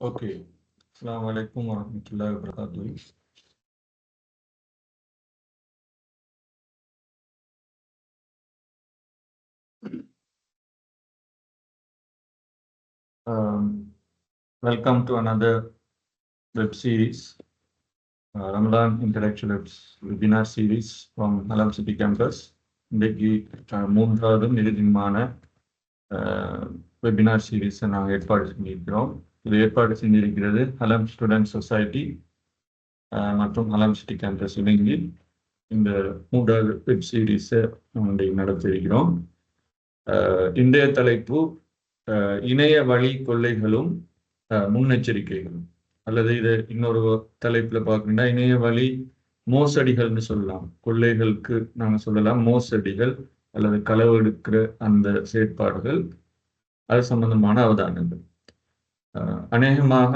Okay. அஸ்ஸலாமு அலைக்கும் வரஹ்மத்துல்லாஹி வபரகாத்துஹு. Welcome to another web series, Ramadan Intellectual Webinar Series from Alam City Campus. இன்றைக்கு மூன்றாவதும் இறுதியுமான வெபினார் சீரீஸை நாங்கள் ஏற்பாடு செஞ்சிருக்கிறோம். இது ஏற்பாடு செஞ்சிருக்கிறது அலம் ஸ்டூடெண்ட் சொசைட்டி மற்றும் அலம் சிட்டி கேம்பஸ் இணைந்து இந்த மூன்றாவது வெப் சீரீஸை இன்றைக்கு நடத்தியிருக்கிறோம். இன்றைய தலைப்பு இணைய வழி கொள்ளைகளும் முன்னெச்சரிக்கைகளும், அல்லது இதை இன்னொரு தலைப்புல பார்க்கணும்னா இணைய வழி மோசடிகள்னு சொல்லலாம். கொள்ளைகளுக்கு நாங்கள் சொல்லலாம் மோசடிகள் அல்லது களவு எடுக்கிற அந்த செயற்பாடுகள், அது சம்பந்தமான அவதானங்கள். அநேகமாக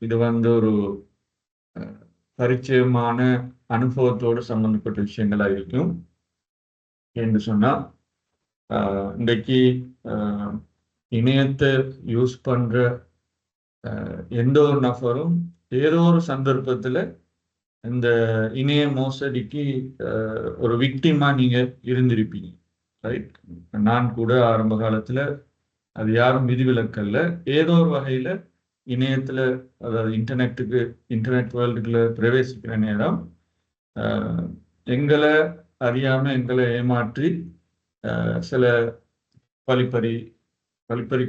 இது ஒரு பரிச்சயமான அனுபவத்தோடு சம்பந்தப்பட்ட விஷயங்களா இருக்கும் என்று சொன்னா, இன்றைக்கு இணையத்தை யூஸ் பண்ற எந்த ஒரு நபரும் ஏதோ ஒரு சந்தர்ப்பத்துல இந்த இணைய மோசடிக்கு ஒரு விக்டிமா நீங்க இருந்திருப்பீங்க, ரைட்? நான் கூட ஆரம்ப காலத்துல அது யாரும் விதிவிலக்கல்ல, ஏதோ ஒரு வகையில இணையத்துல, அதாவது இன்டர்நெட் வேர்ல்டுக்குள்ள பிரவேசிக்கிற நேரம் எங்களை அறியாம எங்களை ஏமாற்றி சில வழிப்பறி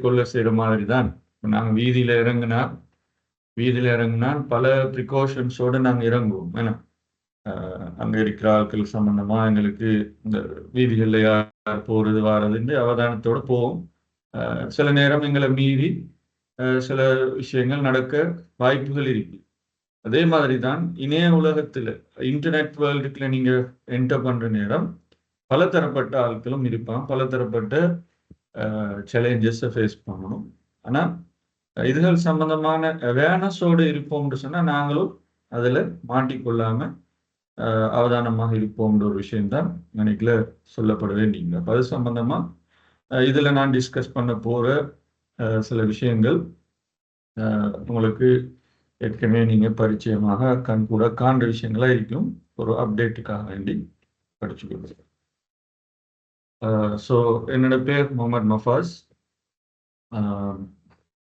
கொள்ள செய்யற மாதிரி தான். நாங்கள் வீதியில இறங்கினா பல ப்ரிகாஷன்ஸோடு நாங்கள் இறங்குவோம். ஏன்னா அங்கே இருக்கிற ஆட்கள் சம்பந்தமா எங்களுக்கு இந்த வீதிகளில் யார் போறது வாரதுன்னு அவதானத்தோடு போவோம். சில நேரம் எங்களை மீறி சில விஷயங்கள் நடக்க வாய்ப்புகள் இருக்கு. அதே மாதிரி தான் இணைய உலகத்துல, இன்டர்நெட் வேர்ல்டுக்குள்ள நீங்க என்டர் பண்ற நேரம் பல தரப்பட்ட ஆட்களும் இருப்பான், பல தரப்பட்ட சேலஞ்சஸை ஃபேஸ் பண்ணணும். ஆனா இதுகள் சம்பந்தமான அவேர்னஸோடு இருப்போம்னு சொன்னா நாங்களும் அதுல மாட்டிக்கொள்ளாம அவதானமாக இருப்போம்ன்ற ஒரு விஷயம்தான் நினைக்கல சொல்லப்பட வேண்டிங்க. அது சம்பந்தமா இதுல நான் டிஸ்கஸ் பண்ண போற சில விஷயங்கள் உங்களுக்கு ஏற்கனவே நீங்க பரிச்சயமாக கூட காண்ற விஷயங்களா இருக்கும். ஒரு அப்டேட்டுக்காக வேண்டி படிச்சு கொடுக்குறேன். ஸோ என்னோட பேர் முகமது மஃபாஸ்.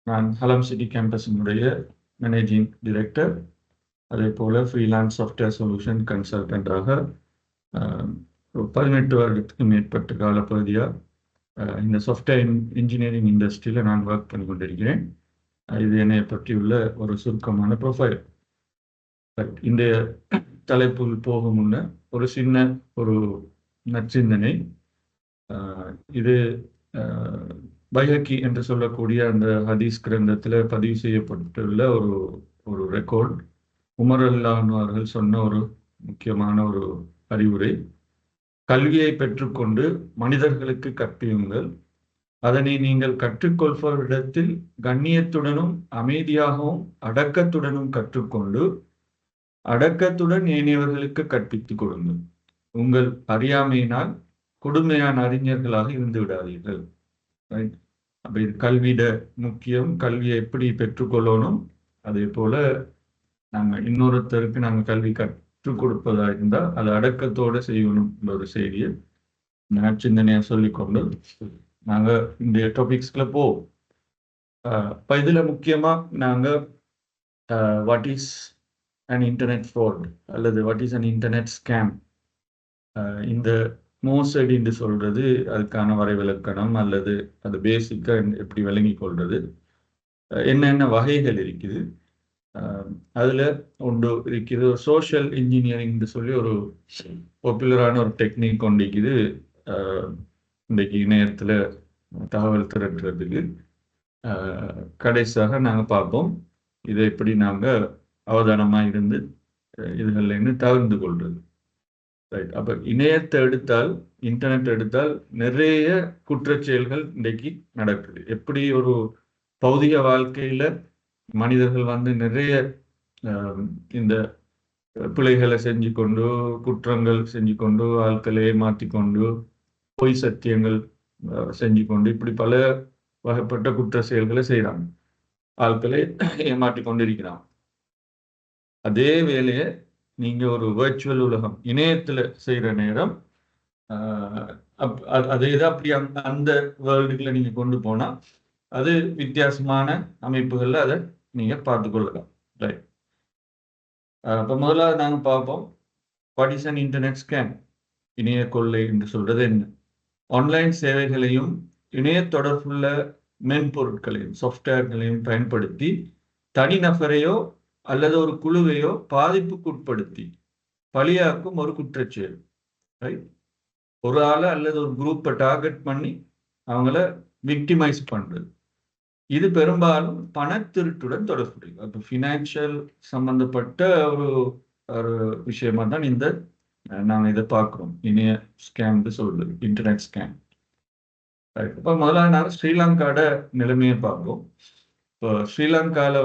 நான் அலம் சிட்டி கேம்பஸினுடைய மேனேஜிங் டிரெக்டர், அதே போல் ஃப்ரீலான்ஸ் சாஃப்ட்வேர் சொல்யூஷன் கன்சல்டண்டாக 18 வருடத்துக்கு மேற்பட்ட காலப்பகுதியாக இந்த சாஃப்ட்வேர் இன்ஜினியரிங் இண்டஸ்ட்ரியில் நான் ஒர்க் பண்ணி கொண்டிருக்கிறேன். இது என்னை பற்றியுள்ள ஒரு சுருக்கமான ப்ரொஃபைல். இந்த தலைப்புள் போக முன்ன ஒரு சின்ன ஒரு நற்சிந்தனை. இது பைஹக்கி என்று சொல்லக்கூடிய அந்த ஹதீஸ் கிரந்தத்தில் பதிவு செய்யப்பட்டுள்ள ஒரு ரெக்கார்ட். உமர் அல்லாஹ் அவர்கள் சொன்ன ஒரு முக்கியமான ஒரு அறிவுரை: கல்வியை பெற்றுக்கொண்டு மனிதர்களுக்கு கற்பியுங்கள், அதனை நீங்கள் கற்றுக்கொள்வரிடத்தில் கண்ணியத்துடனும் அமைதியாகவும் அடக்கத்துடனும் கற்றுக்கொண்டு அடக்கத்துடன் ஏனையவர்களுக்கு கற்பித்துக் கொடுங்கள். உங்கள் அறியாமையினால் கொடுமையான அறிஞர்களாக இருந்து விடாதீர்கள். அப்ப இது கல்வியிட முக்கியம். கல்வியை எப்படி பெற்றுக்கொள்ளணும், அதே போல நாங்கள் இன்னொருத்தருக்கு நாங்கள் கல்வி கற்றுக் கொடுப்பதா இருந்தால் அது அடக்கத்தோடு செய்யணும் என்ற ஒரு செய்தியை சிந்தனையா சொல்லிக்கொண்டு நாங்கள் இந்த டாபிக்ஸ்ல போவோம். இப்போ இதுல முக்கியமா நாங்கள் what is an internet fraud அல்லது what is an internet scam, இந்த மோசடி என்று சொல்றது அதுக்கான வரைவிலக்கணம் அல்லது அது பேசிக்கா எப்படி விளங்கி கொள்றது, என்னென்ன வகைகள் இருக்குது, அதுல ஒன்று இருக்குது சோஷியல் இன்ஜினியரிங் சொல்லி ஒரு பாப்புலரான ஒரு டெக்னிக் கொண்டிருக்குது இன்றைக்கு இணையத்துல தகவல் திரட்டுறதுக்கு. கடைசியாக நாங்க பார்ப்போம் இதை எப்படி நாங்க அவதானமா இருந்து இதுகள்ல தவிர்த்து கொள்றது. ரைட். அப்ப இணையத்தை எடுத்தால், இன்டர்நெட் எடுத்தால் நிறைய குற்றச்செயல்கள் இன்றைக்கு நடக்குது. எப்படி ஒரு பௌதிக வாழ்க்கையில மனிதர்கள் நிறைய இந்த பிழைகளை செஞ்சு கொண்டு, குற்றங்கள் செஞ்சு கொண்டு, ஆட்களை ஏமாற்றி கொண்டு, பொய் சத்தியங்கள் செஞ்சு கொண்டு, இப்படி பல வகைப்பட்ட குற்ற செயல்களை செய்யறாங்க. ஆட்களை ஏமாற்றி கொண்டிருக்கிறான். அதே வேலையை நீங்க ஒரு வெர்ச்சுவல் உலகம் இணையத்துல செய்யற நேரம் அதே தான் அப்படி அந்த வேர்ல்டுக்குள்ள நீங்க கொண்டு போனா அது வித்தியாசமான அமைப்புகள்ல அதை நீங்க பார்த்து கொள்ளலாம். ரைட். அப்ப முதலாவது நாங்க பார்ப்போம் what is an internet scam. இணைய கொள்ளை என்று சொல்றது என்ன? ஆன்லைன் சேவைகளையும் இணைய தொடர்புள்ள மென்பொருட்களையும் சாஃப்ட்வேர்களையும் பயன்படுத்தி தனிநபரையோ அல்லது ஒரு குழுவையோ பாதிப்புக்குட்படுத்தி பலியாக்கும் ஒரு குற்றச்செயல். ரைட். ஒரு ஆளை அல்லது ஒரு குரூப்பை டார்கெட் பண்ணி அவங்கள விக்டிமைஸ் பண்றது. இது பெரும்பாலும் பணத்திருட்டுடன் தொடர்புடையது. அப்போ ஃபினான்ஷியல் சம்பந்தப்பட்ட ஒரு ஒரு விஷயமா தான் இந்த நாங்கள் இதை பார்க்குறோம். இணைய ஸ்கேம்னு சொல்றது, இன்டர்நெட் ஸ்கேம். இப்போ முதல்ல நாங்கள் ஸ்ரீலங்காவோட நிலைமையை பார்ப்போம். இப்போ ஸ்ரீலங்காவில்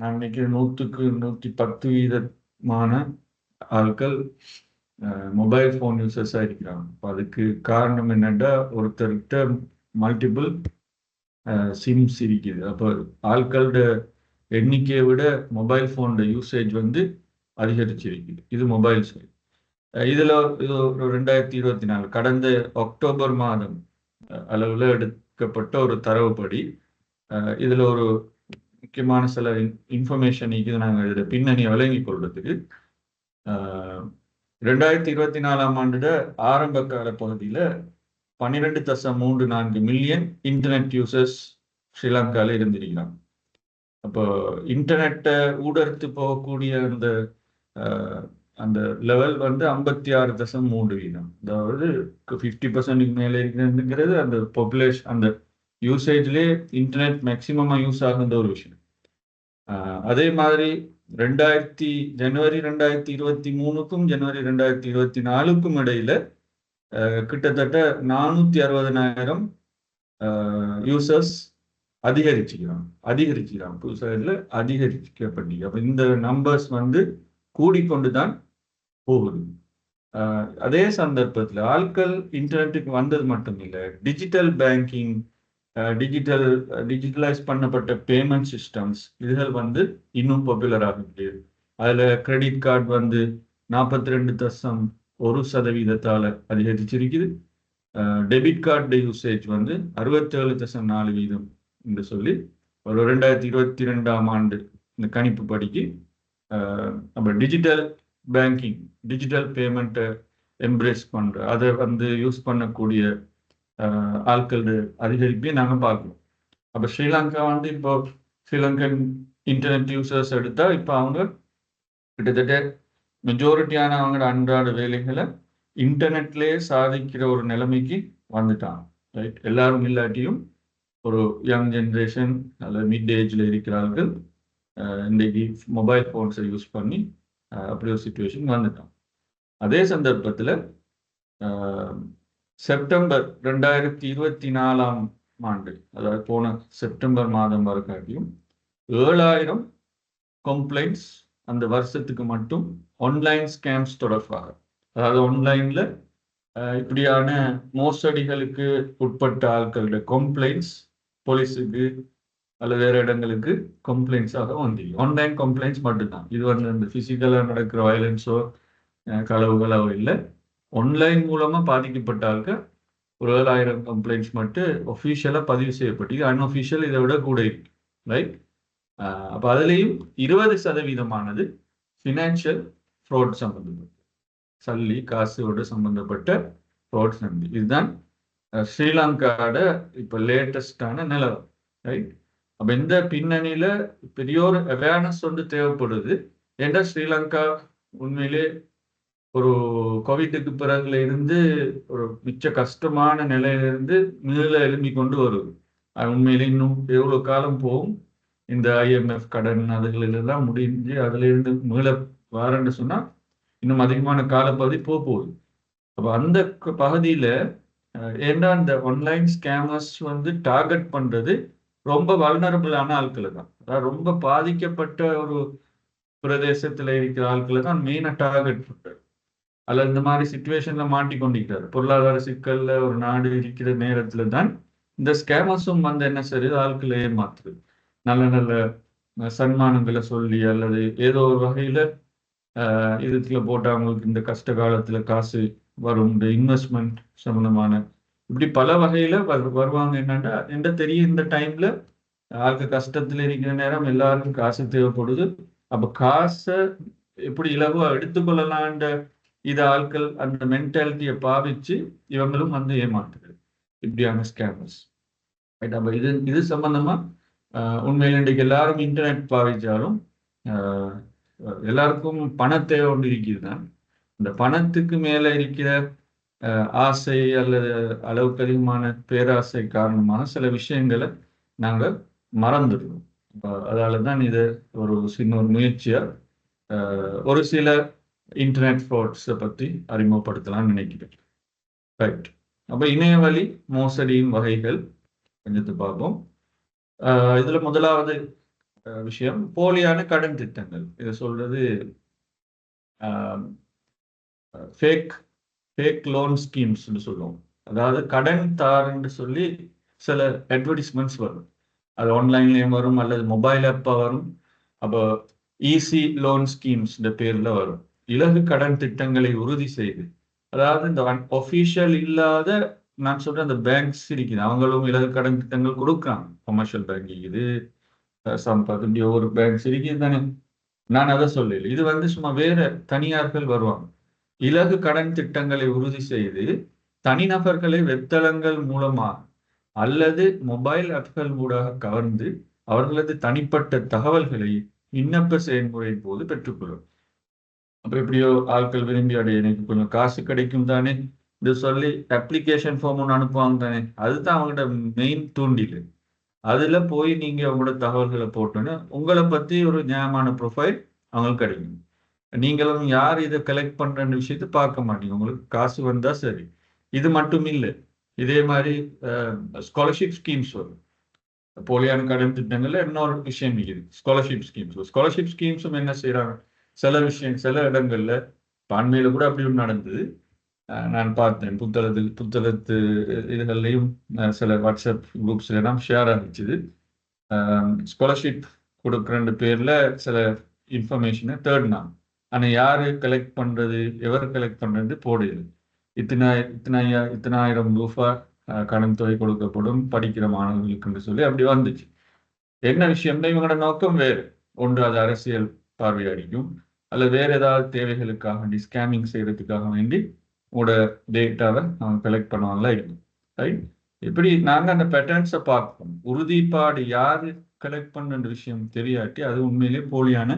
நான் இன்னைக்கு 100க்கு 110% ஆட்கள் மொபைல் ஃபோன் யூசர்ஸாக இருக்கிறாங்க. அதுக்கு காரணம் என்னன்னா ஒருத்தர்கிட்ட மல்டிபிள் சிம்ஸ் இருக்குது. அப்போ ஆட்களோட எண்ணிக்கையை விட மொபைல் ஃபோனோட யூசேஜ் அதிகரிச்சிருக்குது. இது மொபைல் சைடு. இதில் இது ஒரு 2024 கடந்த அக்டோபர் மாதம் அளவில் எடுக்கப்பட்ட ஒரு தரவுப்படி இதில் ஒரு முக்கியமான சில இன்ஃபர்மேஷன் இருக்குது. நாங்கள் இதில் பின்னணியை விளங்கிக் கொள்றதுக்கு 2024 ஆரம்ப கால பகுதியில் 12.34 மில்லியன் இன்டர்நெட் யூசர்ஸ் ஸ்ரீலங்காவில் இருந்திருக்கிறாங்க. அப்போ இன்டர்நெட்டை ஊடறுத்து போகக்கூடிய அந்த லெவல் 56.3%. அதாவது 50% மேலே இருக்கிறதுங்கிறது அந்த பாப்புலேஷன், அந்த யூசேஜ்லேயே இன்டர்நெட் மேக்சிமமாக யூஸ் ஆகுன்ற ஒரு விஷயம். அதே மாதிரி ஜனவரி 2023க்கும் ஜனவரி 2024க்கும் இடையில கிட்டத்தட்ட 460,000 யூசர்ஸ் அதிகரிச்சுக்கிறாங்க. புதுசாக அதிகரிக்கப்பட்டு அப்போ இந்த நம்பர்ஸ் கூடிக்கொண்டு தான் போகுது. அதே சந்தர்ப்பத்தில் ஆட்கள் இன்டர்நெட்டுக்கு வந்தது மட்டும் இல்லை, டிஜிட்டல் பேங்கிங், டிஜிட்டலைஸ் பண்ணப்பட்ட பேமெண்ட் சிஸ்டம்ஸ் இதுகள் இன்னும் பாப்புலர் ஆகிட்டு. அதில் கிரெடிட் கார்டு 42.1% அதிகரிச்சிருக்குது. டெபிட் கார்டு யூசேஜ் 67.4% என்று சொல்லி ஒரு 2022 இந்த கணிப்பு படிக்கு நம்ம டிஜிட்டல் பேங்கிங், டிஜிட்டல் பேமெண்ட்டை எம்ப்ரேஸ் பண்ணுற அதை யூஸ் பண்ணக்கூடிய ஆட்கள் அதிகரிப்பையும் நாங்கள் பார்க்குறோம். அப்போ ஸ்ரீலங்கா இப்போ ஸ்ரீலங்கன் இன்டர்நெட் யூசர்ஸ் எடுத்தால் இப்போ அவங்க கிட்டத்தட்ட மெஜாரிட்டியான அவங்களோட அன்றாட வேலைகளை இன்டர்நெட்லேயே சாதிக்கிற ஒரு நிலைமைக்கு வந்துட்டாங்க. ரைட். எல்லாரும் இல்லாட்டியும் ஒரு யங் ஜென்ரேஷன் அல்லது மிட் ஏஜில் இருக்கிறார்கள் இன்றைக்கு மொபைல் ஃபோன்ஸை யூஸ் பண்ணி அப்படி ஒரு சுச்சுவேஷன் வந்துட்டான். அதே சந்தர்ப்பத்தில் செப்டம்பர் 2024 அதாவது போன செப்டம்பர் மாதம் வரைக்கும் 7,000 கம்ப்ளைண்ட்ஸ் அந்த வருஷத்துக்கு மட்டும் ஆன்லைன் ஸ்கேம்ஸ் தொடர்பாக, அதாவது ஆன்லைனில் இப்படியான மோசடிகளுக்கு உட்பட்ட ஆட்களோட கம்ப்ளைண்ட்ஸ் போலீஸுக்கு அல்லது வேறு இடங்களுக்கு கம்ப்ளைண்ட்ஸாக ஆன்லைன் கம்ப்ளைண்ட்ஸ் மட்டும்தான். இது அந்த ஃபிசிக்கலாக நடக்கிற வயலன்ஸோ களவுகளோ இல்லை, ஆன்லைன் மூலமாக பாதிக்கப்பட்ட ஆட்கள் ஒரு 7,000 கம்ப்ளைண்ட்ஸ் மட்டும் ஒஃபிஷியலாக பதிவு செய்யப்பட்டு, அன்ஒஃபிஷியல் இதை விட கூட இருக்கு. ரைட். அப்போ அதுலேயும் 20% ஃபினான்ஷியல் ஃப்ராட் சம்பந்தப்பட்ட, சல்லி காசோட சம்பந்தப்பட்ட ஃப்ராட்ஸ் நடந்து. இதுதான் ஸ்ரீலங்காவோட இப்போ லேட்டஸ்டான நிலவரம். ரைட். அப்போ இந்த பின்னணியில் பெரிய ஒரு அவேர்னஸ் தேவைப்படுது. ஏன்னா ஸ்ரீலங்கா உண்மையிலே ஒரு கோவிட்டுக்கு பிறகுல இருந்து ஒரு மிச்ச கஷ்டமான நிலையிலிருந்து மீள எழும்பி கொண்டு வருது. உண்மையிலே இன்னும் எவ்வளோ காலம் போகும், இந்த IMF கடன் அதுகளெல்லாம் முடிஞ்சு அதுல இருந்து மீள வாரன்னு சொன்னால் இன்னும் அதிகமான காலப்பகுதி போகுது. அப்போ அந்த பகுதியில் ஏன்னா இந்த ஆன்லைன் ஸ்கேமர்ஸ் டார்கெட் பண்ணுறது ரொம்ப வல்னரபிளான ஆட்களை தான், அதாவது ரொம்ப பாதிக்கப்பட்ட ஒரு பிரதேசத்தில் இருக்கிற ஆட்களை தான் மெயினாக டார்கெட் பண்ணுறது. அல்லது இந்த மாதிரி சிச்சுவேஷன்ல மாட்டிக்கொண்டிருக்கிறார். பொருளாதார சிக்கல்ல ஒரு நாடு இருக்கிற நேரத்துல தான் இந்த ஸ்கேமர்ஸும் என்ன சரி ஆட்களை ஏமாத்துது. நல்ல நல்ல சன்மானங்களை சொல்லி அல்லது ஏதோ ஒரு வகையில இதுக்குள்ள போட்டு அவங்களுக்கு இந்த கஷ்ட காலத்துல காசு வரும், இந்த இன்வெஸ்ட்மெண்ட் சம்பந்தமான இப்படி பல வகையில வருவாங்க. என்னன்னா என்ன தெரியும், இந்த டைம்ல ஆளுக்கு கஷ்டத்துல இருக்கிற நேரம் எல்லாருக்கும் காசு தேவைப்படுது. அப்ப காசை எப்படி இலகுவா எடுத்துக்கொள்ளலான்ற இது ஆட்கள் அந்த மென்டாலிட்டியை பாவிச்சு இவங்களும் வந்து ஏமாத்துறது இப்படியான ஸ்கேமர்ஸ். ரைட். அப்ப இது இது சம்பந்தமா உண்மையில் இன்றைக்கு எல்லாரும் இன்டர்நெட் பாவிச்சாலும் எல்லாருக்கும் பண தேவை ஒன்று இருக்குது தான். இந்த பணத்துக்கு மேல இருக்கிற ஆசை அல்லது அளவுக்கு அதிகமான பேராசை காரணமாக சில விஷயங்களை நாங்கள் மறந்துடுறோம். அதால தான் இது ஒரு சின்ன ஒரு முயற்சியா ஒரு சில இன்டர்நெட் ஃப்ராட்ஸை பற்றி அறிமுகப்படுத்தலாம்னு நினைக்கிறேன். ரைட். அப்போ இணையவழி மோசடியின் வகைகள் கொஞ்சத்தை பார்ப்போம். இதுல முதலாவது விஷயம் போலியான கடன் திட்டங்கள். இதை சொல்றது ஃபேக் ஃபேக் லோன் ஸ்கீம்ஸ்ன்னு சொல்லுவோம். அதாவது கடன் தாருன்னு சொல்லி சில அட்வர்டைஸ்மெண்ட்ஸ் வரும். அது ஆன்லைன்லேயும் வரும் அல்லது மொபைல் ஆப்பாக வரும். அப்போ ஈஸி லோன் ஸ்கீம்ஸ் இந்த பேரில் வரும். இலகு கடன் திட்டங்களை உறுதி செய்து, அதாவது இந்த ஒஃபிஷியல் இல்லாத நான் சொல்றேன் அந்த பேங்க்ஸ் இருக்குது, அவங்களும் இலகு கடன் திட்டங்கள் கொடுக்குறாங்க. கமர்ஷியல் பேங்கிங் இது சம்பத் இப்படி ஒரு பேங்க்ஸ் இருக்குது தானே, நான் அதை சொல்லல. இது வந்து சும்மா வேற தனியார்கள் வருவாங்க. இலகு கடன் திட்டங்களை உறுதி செய்து தனிநபர்களை வெப்தளங்கள் மூலமாக அல்லது மொபைல் ஆப்கள் ஊடாக கவர்ந்து அவர்களது தனிப்பட்ட தகவல்களை விண்ணப்ப செயல்முறையின் போது பெற்றுக்கொள்ளும். அப்ப எப்படியோ ஆட்கள் விரும்பி அடைய எனக்கு கொஞ்சம் காசு கிடைக்கும் தானே இது சொல்லி அப்ளிகேஷன் ஃபார்ம் ஒன்று அனுப்புவாங்க தானே, அதுதான் அவங்களோட மெயின் தூண்டில். அதுல போய் நீங்க உங்களோட தகவல்களை போட்டோன்னா உங்களை பத்தி ஒரு நியாயமான ப்ரொஃபைல் அவங்களுக்கு கிடைக்கும். நீங்களும் யார் இதை கலெக்ட் பண்றன்ற விஷயத்த பார்க்க மாட்டீங்க, உங்களுக்கு காசு வந்தா சரி. இது மட்டும் இல்லை, இதே மாதிரி ஸ்காலர்ஷிப் ஸ்கீம்ஸ் வரும். போலியான கடன் திட்டங்கள்ல இன்னொரு விஷயம் இருக்குது, ஸ்காலர்ஷிப் ஸ்கீம்ஸ். ஸ்காலர்ஷிப் ஸ்கீம்ஸும் என்ன செய்யறாங்க, சில விஷயம் சில இடங்கள்ல பான்மையில கூட அப்படி ஒன்று நடந்தது. நான் பார்த்தேன் புத்தகத்து இதுகள்லையும் சில வாட்ஸ்அப் குரூப்ஸ்ல எல்லாம் ஷேர் ஆகிச்சுது. ஸ்காலர்ஷிப் கொடுக்குற பேர்ல சில இன்ஃபர்மேஷனை தேர்ட்னா, ஆனால் யாரு கலெக்ட் பண்றது எவர் கலெக்ட் பண்றது போடுது. இத்தனாயிரம் ரூபாய் கடன் தொகை கொடுக்கப்படும் படிக்கிற மாணவர்களுக்கு சொல்லி அப்படி வந்துச்சு. என்ன விஷயம்னா இவங்களோட நோக்கம் வேறு ஒன்று, அது அரசியல் பார்வையடிக்கும் அல்லது வேற ஏதாவது தேவைகளுக்காக வேண்டி ஸ்கேமிங் செய்யறதுக்காக வேண்டி உங்களோட டேட்டாவை அவங்க கலெக்ட் பண்ணுவாங்களா இருக்கும். ரைட். இப்படி நாங்கள் அந்த பேட்டர்ன்ஸை பார்ப்போம். உறுதிப்பாடு யாரு கலெக்ட் பண்ணுற விஷயம் தெரியாட்டி அது உண்மையிலேயே போலியான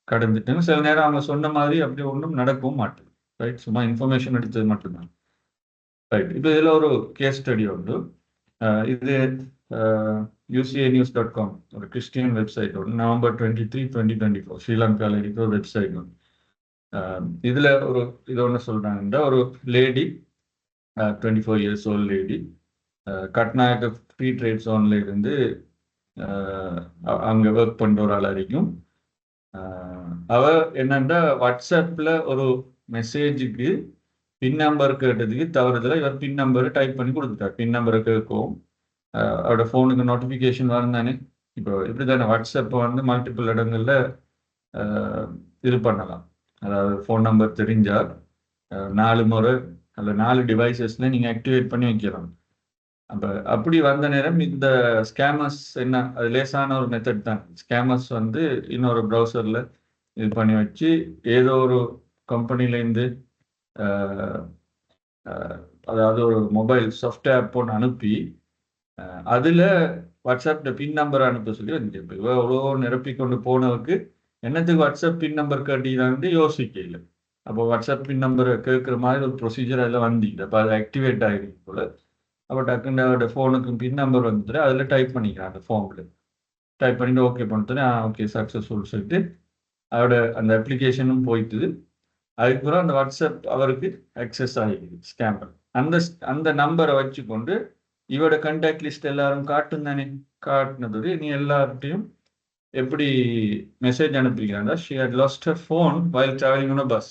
கடன் திட்டங்கள். சில நேரம் அவங்க சொன்ன மாதிரி அப்படி ஒன்றும் நடக்கவும் மாட்டேது. ரைட். சும்மா இன்ஃபர்மேஷன் எடுத்தது மட்டும்தான். ரைட். இப்போ இதில் ஒரு கேஸ் ஸ்டடி உண்டு. இது ucanews.com ஒரு கிறிஸ்டியன் வெப்சைட் ஒன்று, நவம்பர் 23, 2024 ஸ்ரீலங்காவில் இருக்கிற ஒரு வெப்சைட் ஒன்று. இதுல ஒரு இது ஒன்று சொல்றாங்கன்னா, ஒரு lady 24 years old lady Katunayake free trade ஜோன்ல இருந்து அங்க ஒர்க் பண்ற ஒரு ஆள் வரைக்கும். அவ என்னன்னா வாட்ஸ்அப்ல ஒரு மெசேஜுக்கு பின் நம்பர் கேட்டதுக்கு தவறுதல இவர் பின் நம்பரை டைப் பண்ணி கொடுத்துட்டார். பின் நம்பரை கேட்கவும் அவரோட ஃபோனுக்கு நோட்டிஃபிகேஷன் வரும் தானே. இப்போ இப்படி தானே வாட்ஸ்அப்பை வந்து மல்டிபிள் இடங்கள்ல இது பண்ணலாம். அதாவது ஃபோன் நம்பர் தெரிஞ்சால் 4 முறை அல்ல 4 டிவைசஸ்ல நீங்க ஆக்டிவேட் பண்ணி வைக்கலாம். அப்போ அப்படி வந்த நேரம் இந்த ஸ்கேமர்ஸ் என்ன, அது லேசான ஒரு மெத்தட் தான். ஸ்கேமர்ஸ் வந்து இன்னொரு ப்ரௌசர்ல இது பண்ணி வச்சு ஏதோ ஒரு கம்பெனிலேருந்து அதாவது ஒரு மொபைல் சாஃப்ட்வேர் போட்டு அனுப்பி அதுல வாட்ஸ்அப்ல பின் நம்பர் அனுப்ப சொல்லி வந்து இப்போ எவ்வளோ நிரப்பி கொண்டு போனவருக்கு என்னத்துக்கு வாட்ஸ்அப் பின் நம்பர் கேட்டீங்கன்னு யோசிக்கல. அப்போ வாட்ஸ்அப் பின் நம்பரை கேட்குற மாதிரி ஒரு ப்ரொசீஜர் அதில் வந்தீங்க. அப்போ அது ஆக்டிவேட் ஆகிருக்கு போல. அப்போ டக்குன்னு அவரோட ஃபோனுக்கு பின் நம்பர் வந்துட்டு அதில் டைப் பண்ணிக்கிறேன். அந்த ஃபார்மில் டைப் பண்ணிட்டு ஓகே பண்ணிட்டு ஓகே சக்ஸஸ்ஃபுல் சொல்லிட்டு அவரோட அந்த அப்ளிகேஷனும் போயிட்டு அதுக்கப்புறம் அந்த வாட்ஸ்அப் அவருக்கு அக்சஸ் ஆகிடுது ஸ்கேமர். அந்த அந்த நம்பரை வச்சுக்கொண்டு இவரோட கண்டாக்ட் லிஸ்ட் எல்லாரும் காட்டும் தானே. காட்டினது நீ எல்லார்ட்டையும் எப்படி மெசேஜ் அனுப்பிக்கிறாங்க, she had lost her phone while travelling on a bus.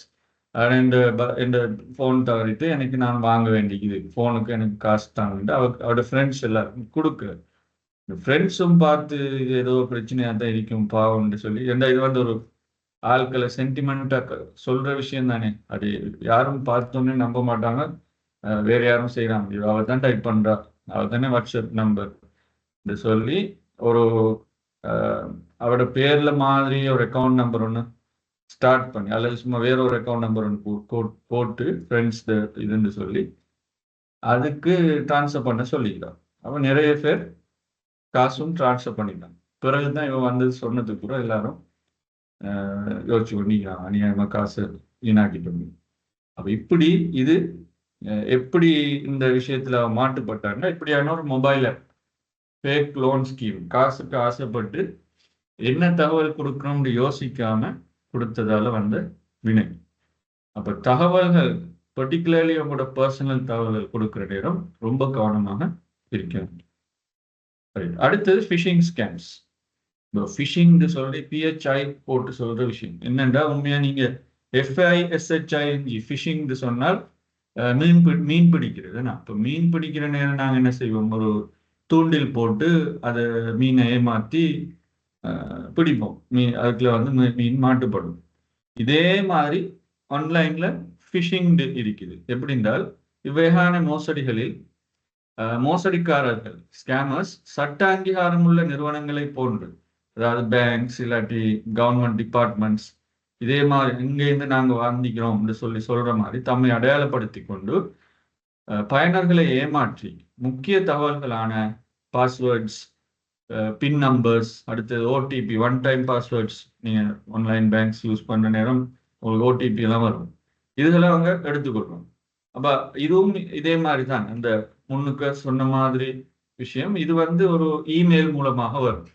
இந்த ஃபோன் தவறிட்டு எனக்கு நான் வாங்க வேண்டியது, ஃபோனுக்கு எனக்கு காசு தாங்கிட்டு அவரோட ஃப்ரெண்ட்ஸ் எல்லாருக்கும் கொடுக்குறாரு. ஃப்ரெண்ட்ஸும் பார்த்து இது ஏதோ பிரச்சனையாக தான் இருக்கும் பாவம்னு சொல்லி ஏன்னா இது வந்து ஒரு ஆட்களை சென்டிமெண்ட்டாக சொல்ற விஷயம் தானே. அது யாரும் பார்த்தோன்னே நம்ப மாட்டாங்க. வேற யாரும் செய்கிறாங்க, அவள் தான் டைப் பண்றா, அவள் தானே வாட்ஸ்அப் நம்பர் சொல்லி ஒரு அவரோட பேர்ல மாதிரி ஒரு அக்கௌண்ட் நம்பர் ஒன்று ஸ்டார்ட் பண்ணி அல்லது சும்மா வேற ஒரு அக்கௌண்ட் நம்பர் ஒன்று போட்டு ஃப்ரெண்ட்ஸ் இதுன்னு சொல்லி அதுக்கு டிரான்ஸ்ஃபர் பண்ண சொல்லிக்கிறான். அவன் நிறைய பேர் காசும் டிரான்ஸ்ஃபர் பண்ணிட்டான். பிறகுதான் இவன் வந்து சொன்னதுக்கு கூட எல்லாரும் யோசிச்சு பண்ணிக்கிறான், அநியாயமா காசு வீணாக்கிட்டு. அப்ப இப்படி இது எப்படி இந்த விஷயத்துல மாட்டுப்பட்டான்னா, இப்படியான ஒரு mobile app fake loan scheme, காசுக்கு ஆசைப்பட்டு என்ன தகவல் கொடுக்கணும்னு யோசிக்காம கொடுத்ததால வந்த வினை. அப்ப தகவல்கள் பர்டிகுலர்லி உங்களோட பர்சனல் தகவல்கள் கொடுக்குற நேரம் ரொம்ப கவனமாக இருக்கணும். அடுத்தது ஃபிஷிங் ஸ்கேம்ஸ். இப்போ ஃபிஷிங்னு சொல்லி பிஹெச்ஐ போட்டு சொல்ற விஷயம் என்னென்றா, உண்மையா நீங்க FISHING ஃபிஷிங்னு சொன்னால் மீன் பிடிக்கிறது. இப்போ மீன் பிடிக்கிற நேரம் நாங்கள் என்ன செய்வோம், ஒரு தூண்டில் போட்டு அதை மீனை ஏமாற்றி பிடிப்போம். அதுக்குள்ள வந்து மீன் மாட்டுப்படும். இதே மாதிரி ஆன்லைன்ல ஃபிஷிங் இருக்குது. எப்படி என்றால், இவ்வகையான மோசடிகளில் மோசடிக்காரர்கள் ஸ்கேமர்ஸ் சட்ட அங்கீகாரம் உள்ள நிறுவனங்களை போன்று, அதாவது பேங்க்ஸ் இல்லாட்டி கவர்மெண்ட் டிபார்ட்மெண்ட்ஸ், இதே மாதிரி இங்கேருந்து நாங்கள் வாங்கிக்கிறோம் சொல்லி சொல்ற மாதிரி தம்மை அடையாளப்படுத்தி கொண்டு பயனர்களை ஏமாற்றி முக்கிய தகவல்களான பாஸ்வேர்ட்ஸ், பின் நம்பர்ஸ், அடுத்தது ஓடிபி, ஒன் டைம் பாஸ்வேர்ட்ஸ், நீங்கள் ஆன்லைன் பேங்க்ஸ் யூஸ் பண்ணுற நேரம் உங்களுக்கு ஓடிபி எல்லாம் வரும், இதுகளை அவங்க எடுத்துக்கொள்றோம். அப்போ இதுவும் இதே மாதிரி தான் அந்த முன்னுக்கு சொன்ன மாதிரி விஷயம். இது வந்து ஒரு இமெயில் மூலமாக வரும்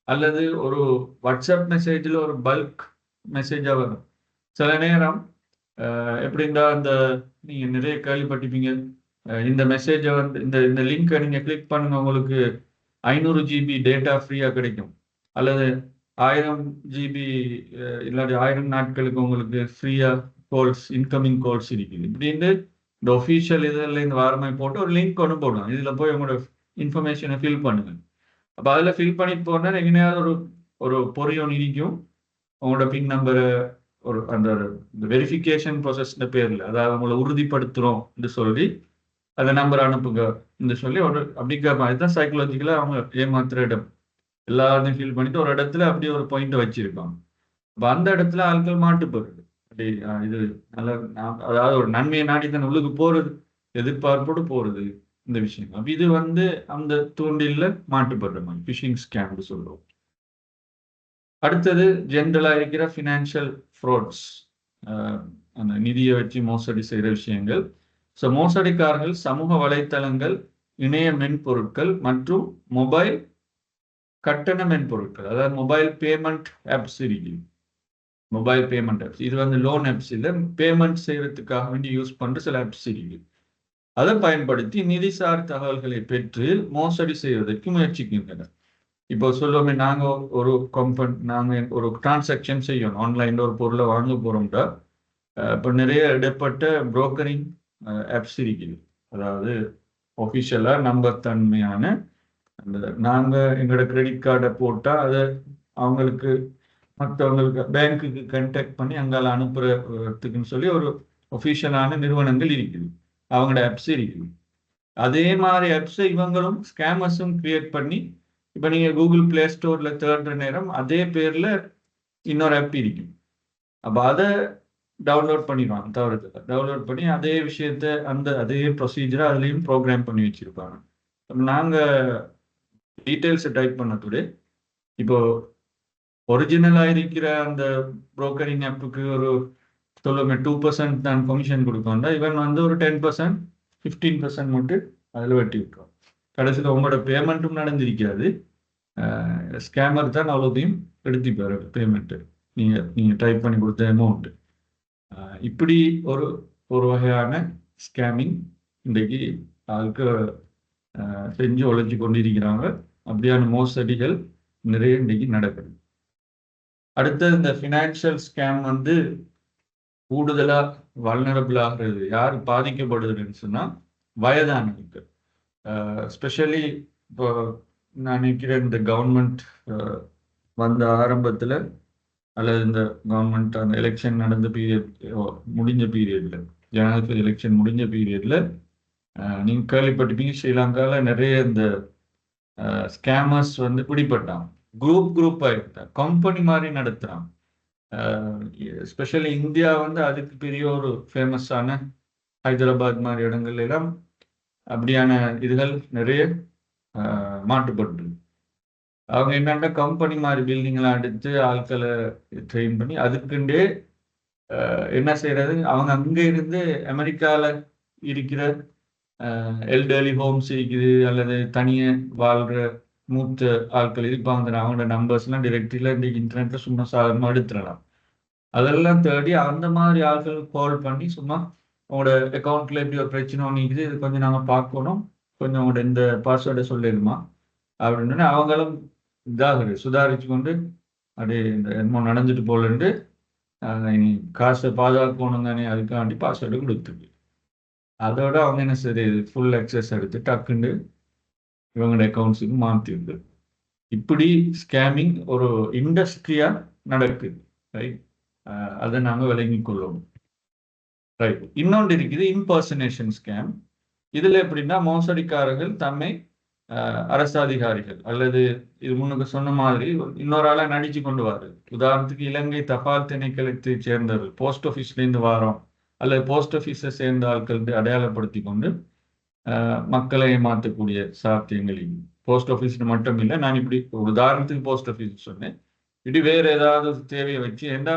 அல்லது ஒரு வாட்ஸ்அப் மெசேஜில் ஒரு பல்க் மெசேஜாக வரும். சில நேரம் எப்படின்னா, அந்த நீங்கள் நிறைய கேள்விப்பட்டிருப்பீங்க, இந்த மெசேஜை வந்து இந்த லிங்கை நீங்கள் கிளிக் பண்ணுங்க, உங்களுக்கு 500 GB டேட்டா ஃப்ரீயாக கிடைக்கும், அல்லது 1000 GB இல்லாட்டி 1000 நாட்களுக்கு உங்களுக்கு ஃப்ரீயாக கால்ஸ், இன்கமிங் கால்ஸ் இருக்குது. இப்படின்னு இந்த ஒஃபிஷியல் இதில் இந்த வாரமாக போட்டு ஒரு லிங்க் ஒன்று போடுவோம், இதில் போய் உங்களோட இன்ஃபர்மேஷனை ஃபில் பண்ணுங்க. அப்போ அதில் ஃபில் பண்ணிட்டு போனால் எங்கேயாவது ஒரு பொறியொன்று இருக்கும், உங்களோட பின் நம்பரை ஒரு அந்த வெரிஃபிகேஷன் ப்ராசஸ்ன்ற பேரில், அதாவது உங்களை உறுதிப்படுத்துகிறோம் என்று சொல்லி அந்த நம்பர் அனுப்புங்க என்று சொல்லி ஒரு அப்படிங்கிற மாதிரி தான் சைக்கலாஜிக்கலாக அவங்க ஏமாத்துற இடம். எல்லாத்தையும் ஃபில் பண்ணிட்டு ஒரு இடத்துல அப்படியே ஒரு பாயிண்ட்டை வச்சிருப்பாங்க. அப்போ அந்த இடத்துல ஆட்கள் மாட்டு போகிறது. அப்படி இது நல்ல, அதாவது ஒரு நன்மையை நாடி தான் உள்ளுக்கு போகிறது, எதிர்பார்ப்போடு போகிறது இந்த விஷயம். அப்போ இது வந்து அந்த தூண்டில்ல மாட்டுப்படுற மாதிரி ஃபிஷிங் ஸ்கேம்னு சொல்லுவோம். அடுத்தது ஜென்ரலாக இருக்கிற ஃபினான்ஷியல் ஃப்ராட்ஸ், அந்த நிதியை வச்சு மோசடி செய்கிற விஷயங்கள். ஸோ மோசடிக்காரர்கள் சமூக வலைத்தளங்கள், இணைய மென்பொருட்கள் மற்றும் மொபைல் கட்டண மென்பொருட்கள், அதாவது மொபைல் பேமெண்ட் ஆப்ஸ் இருக்கு. மொபைல் பேமெண்ட் ஆப்ஸ் இது வந்து லோன் ஆப்ஸ் இல்லை, பேமெண்ட் செய்யறதுக்காக வேண்டி யூஸ் பண்ணுற சில ஆப்ஸ் இருக்கு. அதை பயன்படுத்தி நிதிசார் தகவல்களை பெற்று மோசடி செய்வதற்கு முயற்சிக்கின்றனர். இப்போ சொல்லுவோமே, நாங்கள் ஒரு நாங்கள் ஒரு டிரான்சாக்ஷன் செய்யணும், ஆன்லைனில் ஒரு பொருளை வாங்க போகிறோம்டா, இப்போ நிறைய இடப்பட்ட புரோக்கரிங் ஆப்ஸ் இருக்குது. அதாவது ஒஃபிஷியலாக நம்பத்தன்மையான அந்த நாங்கள் எங்களோட கிரெடிட் கார்டை போட்டால் அதை அவங்களுக்கு மற்றவங்களுக்கு பேங்க்குக்கு கண்டெக்ட் பண்ணி அங்கால அனுப்புறதுக்குன்னு சொல்லி ஒரு ஒஃபிஷியலான நிறுவனங்கள் இருக்குது, அவங்களோட ஆப்ஸ் இருக்குது. அதே மாதிரி ஆப்ஸை இவங்களும் ஸ்கேமர்ஸும் கிரியேட் பண்ணி, இப்போ நீங்கள் கூகுள் பிளே ஸ்டோரில் தேடுற நேரம் அதே பேரில் இன்னொரு ஆப் இருக்கும். அப்போ அதை டவுன்லோட் பண்ணிடுவாங்க, தவிர்த்து டவுன்லோட் பண்ணி அதே விஷயத்த அதே ப்ரொசீஜரை அதுலேயும் ப்ரோக்ராம் பண்ணி வச்சுருப்பாங்க. நாங்கள் டீட்டெயில்ஸை டைப் பண்ணக்கூட இப்போ ஒரிஜினலாக இருக்கிற அந்த புரோக்கரிங் ஆப்புக்கு ஒரு 2% தான் கமிஷன் கொடுக்கோம்னா, இவன் வந்து ஒரு 10%, 15% மட்டும் அதில் வெட்டி விட்டுருவோம். கடைசியில் உங்களோட பேமெண்ட்டும் நடந்திருக்காது, ஸ்கேமர் தான் அவ்வளோத்தையும் எடுத்துப்பாரு பேமெண்ட்டு, நீங்கள் டைப் பண்ணி கொடுத்த அமௌண்ட்டு. இப்படி ஒரு வகையான ஸ்கேமிங் இன்றைக்கு அதுக்கு செஞ்சு உழைச்சி கொண்டிருக்கிறாங்க. அப்படியான மோசடிகள் நிறைய இன்றைக்கு நடக்குது. அடுத்தது இந்த ஃபினான்ஷியல் ஸ்கேம் வந்து கூடுதலாக வல்னரபிள் ஆகிறது, யார் பாதிக்கப்படுதுன்னு சொன்னால் வயதானவர்கள். ஸ்பெஷலி இப்போ நான் நினைக்கிறேன் இந்த கவர்மெண்ட் வந்த ஆரம்பத்தில் அல்லது இந்த கவர்மெண்ட் அந்த எலெக்ஷன் நடந்த பீரியட் முடிஞ்ச பீரியட்ல ஜனாதிபதி எலெக்ஷன் முடிஞ்ச பீரியட்ல நீங்க கேள்விப்பட்டிருப்பீங்க ஸ்ரீலங்காவில் நிறைய இந்த ஸ்கேமர்ஸ் வந்து பிடிபட்டான். குரூப்பாக இருந்தான், கம்பெனி மாதிரி நடத்துகிறான். எஸ்பெஷலி இந்தியா வந்து அதுக்கு பெரிய ஒரு ஃபேமஸான ஹைதராபாத் மாதிரி இடங்கள்ல எல்லாம் அப்படியான இதுகள் நிறைய மாட்டுப்பட்டு அவங்க என்னென்ன கம்பெனி மாதிரி பில்டிங்லாம் எடுத்து ஆட்களை ட்ரெயின் பண்ணி அதுக்குண்டே என்ன செய்யறது, அவங்க அங்கே இருந்து அமெரிக்காவில் இருக்கிற எல்டர்லி ஹோம்ஸ் இருக்குது அல்லது தனியாக வாழ்கிற மூத்த ஆட்கள் இருப்பாங்க, அவங்களோட நம்பர்ஸ்லாம் டிரெக்டில் இந்த இன்டர்நெட்டில் சும்மா சாதாரணமாக எடுத்துடலாம். அதெல்லாம் தேடி அந்த மாதிரி ஆட்கள் கால் பண்ணி சும்மா உங்களோட அக்கௌண்ட்டில் எப்படி ஒரு பிரச்சனை ஒன்றுக்குது, இது கொஞ்சம் நாங்கள் பார்க்கணும், கொஞ்சம் உங்களோட இந்த பாஸ்வேர்டை சொல்லிடுமா அப்படின்னு அவங்களும் இதாகுது சுதாரிச்சு கொண்டு அப்படியே இந்த என்னமோ நடந்துட்டு போலண்டு இனி காசை பாதுகாக்கணும் தானே அதுக்காண்டி பாஸ்வேர்டு கொடுத்துருக்கு. அதோட அவங்க என்ன சரி ஃபுல் அக்சஸ் எடுத்து டக்குண்டு இவங்களோட அக்கௌண்ட்ஸுக்கு மாற்றிருக்கு. இப்படி ஸ்கேமிங் ஒரு இண்டஸ்ட்ரியாக நடக்குது, ரைட்? அதை நாங்கள் விளங்கிக் கொள்ளணும், ரைட்? இன்னொன்று இருக்குது இம்பர்சனேஷன் ஸ்கேம். இதில் எப்படின்னா மோசடிக்காரர்கள் தம்மை அரசு அதிகாரிகள் அல்லது இது முன்னுக்கு சொன்ன மாதிரி இன்னொரு ஆளா நடிச்சு கொண்டு வாரு. உதாரணத்துக்கு இலங்கை தபால் திணைக்களத்தை சேர்ந்தவர்கள் போஸ்ட் ஆஃபீஸ்லேருந்து வாரோம் அல்லது போஸ்ட் ஆஃபீஸை சேர்ந்த ஆட்கள் அடையாளப்படுத்தி கொண்டு மக்களை ஏமாற்றக்கூடிய சாத்தியங்கள். போஸ்ட் ஆஃபீஸ் மட்டும் இல்லை, நான் இப்படி ஒரு உதாரணத்துக்கு போஸ்ட் ஆஃபீஸ் சொன்னேன், இப்படி வேற ஏதாவது தேவையை வச்சு ஏன்னா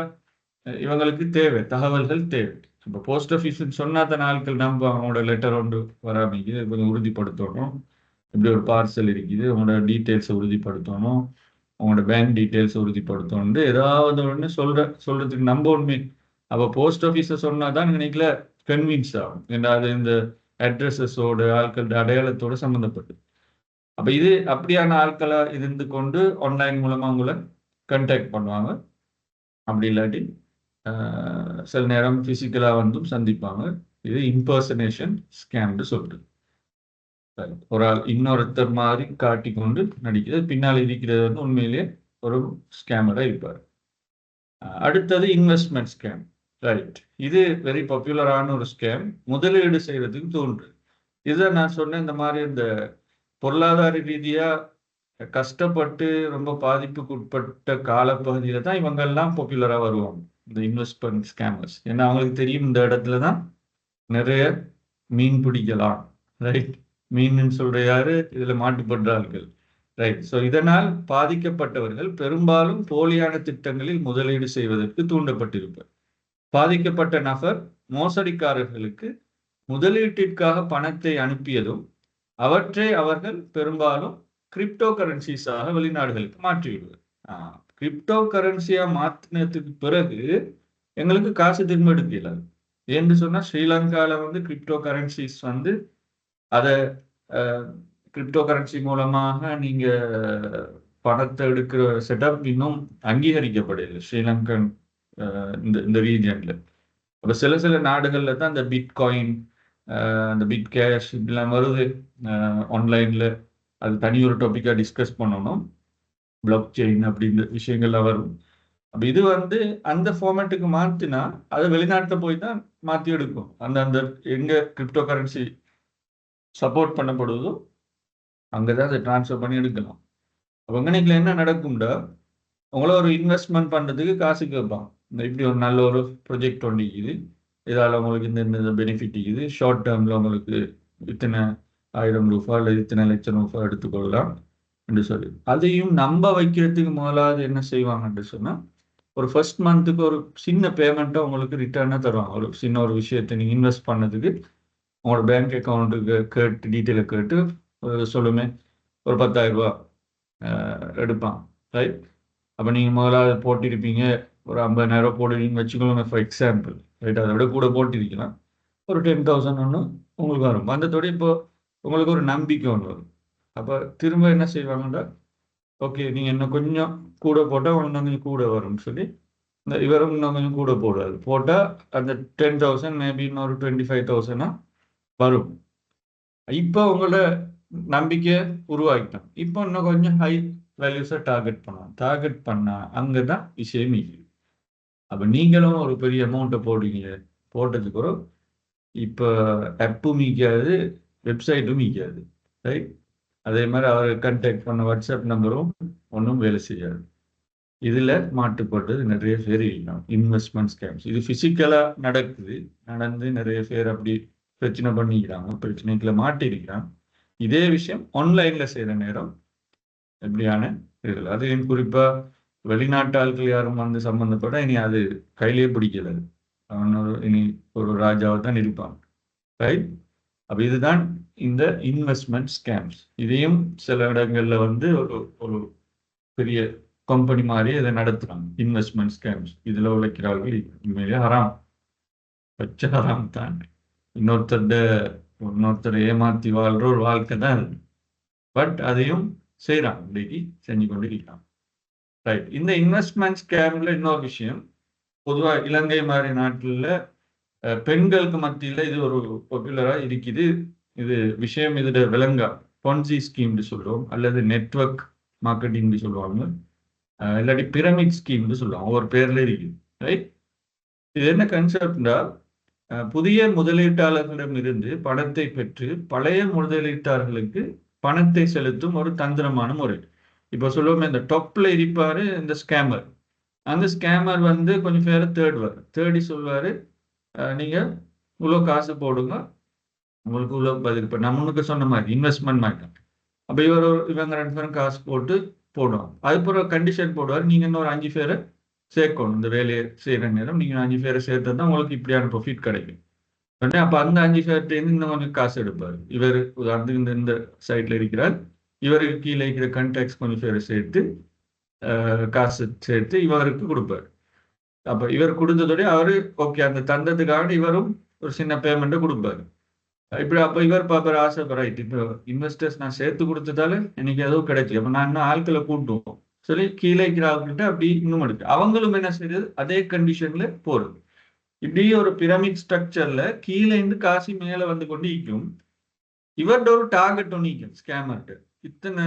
இவங்களுக்கு தேவை தகவல்கள் தேவை. இப்போ போஸ்ட் ஆஃபீஸ்ன்னு சொன்னாத ஆட்கள் நம்ம அவங்களோட லெட்டர் ஒன்று வராமைக்கு கொஞ்சம் உறுதிப்படுத்தணும், இப்படி ஒரு பார்சல் இருக்குது, உங்களோட டீட்டெயில்ஸை உறுதிப்படுத்தணும், உங்களோட பேங்க் டீட்டெயில்ஸை உறுதிப்படுத்தணும், ஏதாவது ஒன்று சொல்றதுக்கு நம்ம உண்மை. அப்போ போஸ்ட் ஆஃபீஸை சொன்னாதான் நினைக்கல கன்வின்ஸ் ஆகும், ஏன்னா அது இந்த அட்ரஸஸோட ஆட்களோட அடையாளத்தோட சம்மந்தப்பட்டு. அப்போ இது அப்படியான ஆட்களை இருந்து கொண்டு ஆன்லைன் மூலமாக உங்களை கண்டாக்ட் பண்ணுவாங்க. அப்படி இல்லாட்டி சில நேரம் ஃபிசிக்கலாக வந்தும் சந்திப்பாங்க. இது இம்பர்சனேஷன் ஸ்கேம்னு சொல்றது. ஒரு ஆள் இன்னொருத்தர் மாதிரி காட்டி கொண்டு நடிக்கிறது, பின்னால் இருக்கிறது வந்து உண்மையிலேயே ஒரு ஸ்கேமராக இருப்பார். அடுத்தது இன்வெஸ்ட்மெண்ட் ஸ்கேம், ரைட்? இது வெரி பாப்புலரான ஒரு ஸ்கேம், முதலீடு செய்யறதுக்கு தோன்று. இதை நான் சொன்னேன், இந்த மாதிரி இந்த பொருளாதார ரீதியாக கஷ்டப்பட்டு ரொம்ப பாதிப்புக்கு உட்பட்ட காலப்பகுதியில தான் இவங்கெல்லாம் பாப்புலராக வருவாங்க, இந்த இன்வெஸ்ட்மெண்ட் ஸ்கேமர்ஸ். ஏன்னா அவங்களுக்கு தெரியும் இந்த இடத்துல தான் நிறைய மீன் பிடிக்கலாம், ரைட்? மீன் சொல்ற யாரு, இதுல மாட்டுப்படுறார்கள், ரைட்? ஸோ இதனால் பாதிக்கப்பட்டவர்கள் பெரும்பாலும் போலியான திட்டங்களில் முதலீடு செய்வதற்கு தூண்டப்பட்டிருப்பார். பாதிக்கப்பட்ட நபர் மோசடிக்காரர்களுக்கு முதலீட்டிற்காக பணத்தை அனுப்பியதும் அவற்றை அவர்கள் பெரும்பாலும் கிரிப்டோ கரன்சிஸாக வெளிநாடுகளுக்கு மாற்றிவிடுவர். கிரிப்டோ கரன்சியா மாற்றினதுக்கு பிறகு எங்களுக்கு காசு திரும்ப எடுக்க இயலாது. ஏன்னு சொன்னா ஸ்ரீலங்காவில் வந்து கிரிப்டோ கரன்சிஸ் வந்து அதை கிரிப்டோ கரன்சி மூலமாக நீங்க பணத்தை எடுக்கிற செட்டப் இன்னும் அங்கீகரிக்கப்படலை ஸ்ரீலங்கன் இந்த ரீஜன்ல. அப்போ சில நாடுகளில் தான் இந்த பிட்காயின், அந்த பிட் கேஷ் இப்படிலாம் வருது ஆன்லைனில். அது தனி ஒரு டாப்பிக்காக டிஸ்கஸ் பண்ணணும், பிளாக் செயின் அப்படின்ற விஷயங்கள்லாம் வரும். அப்போ இது வந்து அந்த ஃபார்மேட்டுக்கு மாற்றினா அது வெளிநாட்டில் போய் தான் மாற்றி எடுக்கும். அந்த எங்கே கிரிப்டோ கரன்சி சப்போர்ட் பண்ணப்படுதோ அங்கதான் அதை டிரான்ஸ்ஃபர் பண்ணி எடுக்கலாம். அப்போ கணக்கில் என்ன நடக்கும்டா, உங்கள ஒரு இன்வெஸ்ட்மெண்ட் பண்ணுறதுக்கு காசு கேட்பான். இந்த இப்படி ஒரு நல்ல ஒரு ப்ரொஜெக்ட் ஒன்று இருக்குது, இதால் உங்களுக்கு இந்த பெனிஃபிட் இருக்குது, ஷார்ட் டேர்மில் உங்களுக்கு இத்தனை 1000 ரூபாய் அல்லது இத்தனை லட்சம் ரூபாய் எடுத்துக்கொள்ளலாம் என்று சொல்லி அதையும் நம்ப வைக்கிறதுக்கு முதலாவது என்ன செய்வாங்கன்னு சொன்னால் ஒரு ஃபர்ஸ்ட் மந்த்துக்கு ஒரு சின்ன பேமெண்ட்டை உங்களுக்கு ரிட்டர்னாக தருவாங்க. ஒரு சின்ன ஒரு விஷயத்தை நீங்கள் இன்வெஸ்ட் பண்ணதுக்கு உங்களோட பேங்க் அக்கௌண்ட்டுக்கு கேட்டு டீட்டெயிலை கேட்டு சொல்லுமே ஒரு 10,000 ரூபா எடுப்பான், ரைட்? அப்போ நீங்கள் முதலாவது போட்டிருப்பீங்க ஒரு 50,000 போடுவீங்கன்னு வச்சுக்கோங்க ஃபார் எக்ஸாம்பிள், ரைட்? அதை விட கூட போட்டிருக்கலாம். ஒரு 10,000 ஒன்று உங்களுக்கு வரும். வந்ததோட இப்போ உங்களுக்கு ஒரு நம்பிக்கை ஒன்று வரும். அப்போ திரும்ப என்ன செய்வாங்கன்னா, ஓகே நீங்கள் இன்னும் கொஞ்சம் கூட போட்டால் இன்னும் கொஞ்சம் கூட வரும்னு சொல்லி இந்த இவரும் இன்னும் கொஞ்சம் கூட போடுவார். போட்டால் அந்த 10,000 மேபி இன்னொரு 25,000 வரும். இப்போ உங்களோட நம்பிக்கையை உருவாக்கிட்டோம். இப்போ இன்னும் கொஞ்சம் ஹை வேல்யூஸை டார்கெட் பண்ணலாம். டார்கெட் பண்ணா அங்கதான் விஷயம் இருக்குது. அப்ப நீங்களும் ஒரு பெரிய அமௌண்ட்டை போடுவீங்க. போட்டதுக்கு ஒரு இப்போ ஆப்பும் மீக்காது, வெப்சைட்டும் மீக்காது. ரைட்? அதே மாதிரி அவர் கான்டாக்ட் பண்ண வாட்ஸ்அப் நம்பரும் ஒன்றும் வேலை செய்யாது. இதுல மாட்டுப்பட்டது நிறைய பேர் இல்லை. இன்வெஸ்ட்மெண்ட் ஸ்கேம்ஸ் இது பிசிக்கலா நடக்குது. நடந்து நிறைய பேர் அப்படி பிரச்சனை பண்ணிக்கிறாங்க, பிரச்சனைக்குள்ள மாட்டிருக்கிறாங்க. இதே விஷயம் ஆன்லைன்ல செய்யற நேரம் எப்படியான இதுல அது குறிப்பா வெளிநாட்டு ஆட்கள் யாரும் வந்து சம்பந்தப்பட்ட இனி அது கையிலேயே பிடிக்கல. அவன் இனி ஒரு ராஜாவை தான் இருப்பான். ரைட்? அப்ப இதுதான் இந்த இன்வெஸ்ட்மெண்ட் ஸ்கேம்ஸ். இதையும் சில இடங்கள்ல வந்து ஒரு ஒரு பெரிய கம்பெனி மாதிரி இதை நடத்துறாங்க. இன்வெஸ்ட்மெண்ட் ஸ்கேம்ஸ் இதுல உழைக்கிறார்கள். உண்மையிலே ஹராம், பச்சை ஹராம் தான். இன்னொருத்தர் ஏமாத்தி வாழ்ற ஒரு வாழ்க்கை தான் அது. பட் அதையும் செய்யறாங்க, இன்னைக்கு செஞ்சு கொண்டு இருக்காங்க. ரைட். இந்த இன்வெஸ்ட்மெண்ட் ஸ்கேம்ல இன்னொரு விஷயம், பொதுவா இலங்கை மாதிரி நாட்டில் பெண்களுக்கு மத்தியில் இது ஒரு பாப்புலரா இருக்குது. இது விஷயம் இதுல விளங்கா பொன்சி ஸ்கீம்னு சொல்லுவோம், அல்லது நெட்வொர்க் மார்க்கெட்டிங் சொல்லுவாங்க, இல்லாட்டி பிரமிட் ஸ்கீம்னு சொல்லுவாங்க. ஒவ்வொரு பேர்ல இருக்குது. ரைட்? இது என்ன கன்செப்ட்னா, புதிய முதலீட்டாளர்களிடமிருந்து பணத்தை பெற்று பழைய முதலீட்டாளர்களுக்கு பணத்தை செலுத்தும் ஒரு தந்திரமான முறை. இப்போ சொல்லுவோம், இந்த டொப்ல இருப்பாரு இந்த ஸ்கேமர். அந்த ஸ்கேமர் வந்து கொஞ்சம் பேரை தேடி சொல்வாரு, நீங்க இவ்வளோ காசு போடுங்க, உங்களுக்கு இவ்வளோ பதில். இப்போ நான் முன்னுக்கு சொன்ன மாதிரி இன்வெஸ்ட்மெண்ட் மாதிரி. அப்போ இவங்க 2 பேரும் காசு போட்டு போடுவாங்க. அதுக்கப்புறம் கண்டிஷன் போடுவார், நீங்க இன்னொரு 5 பேரை சேர்க்கணும். இந்த வேலையை செய்யற நேரம் நீங்க 5 பேரை சேர்த்தா தான் உங்களுக்கு இப்படியான ப்ராஃபிட் கிடைக்கும். அப்ப அந்த 5 பேர்ட்டேருந்து இன்னும் கொஞ்சம் காசு எடுப்பாரு. இவர் உதாரணத்துக்கு இந்த சைட்ல இருக்கிறார், இவருக்கு கீழே இருக்கிற கண்டாக்ட்ஸ் கொஞ்சம் பேரை சேர்த்து காசு சேர்த்து இவருக்கு கொடுப்பாரு. அப்ப இவர் கொடுத்ததோட அவரு ஓகே அந்த தந்ததுக்காக இவரும் ஒரு சின்ன பேமெண்ட்டை கொடுப்பாரு. இப்படி அப்ப இவர் பாப்பாரு, ஆசைப்படுறாரு, இப்போ இன்வெஸ்டர்ஸ் நான் சேர்த்து கொடுத்ததால எனக்கு எதுவும் கிடைச்சி, அப்ப நான் இன்னும் ஆட்களை கூட்டுவோம் சொல்லி கீழே இருக்கிற ஆட்கிட்ட அப்படி இன்னும் எடுக்கு. அவங்களும் என்ன செய்யுது, அதே கண்டிஷன்ல போறது. இப்படி ஒரு பிரமிட் ஸ்ட்ரக்சர்ல கீழே இருந்து காசி மேல வந்து கொண்டு ஈக்கும். இவர்கிட்ட ஒரு டார்கெட் ஒன்று ஈக்கும் ஸ்கேமர்கிட்ட. இத்தனை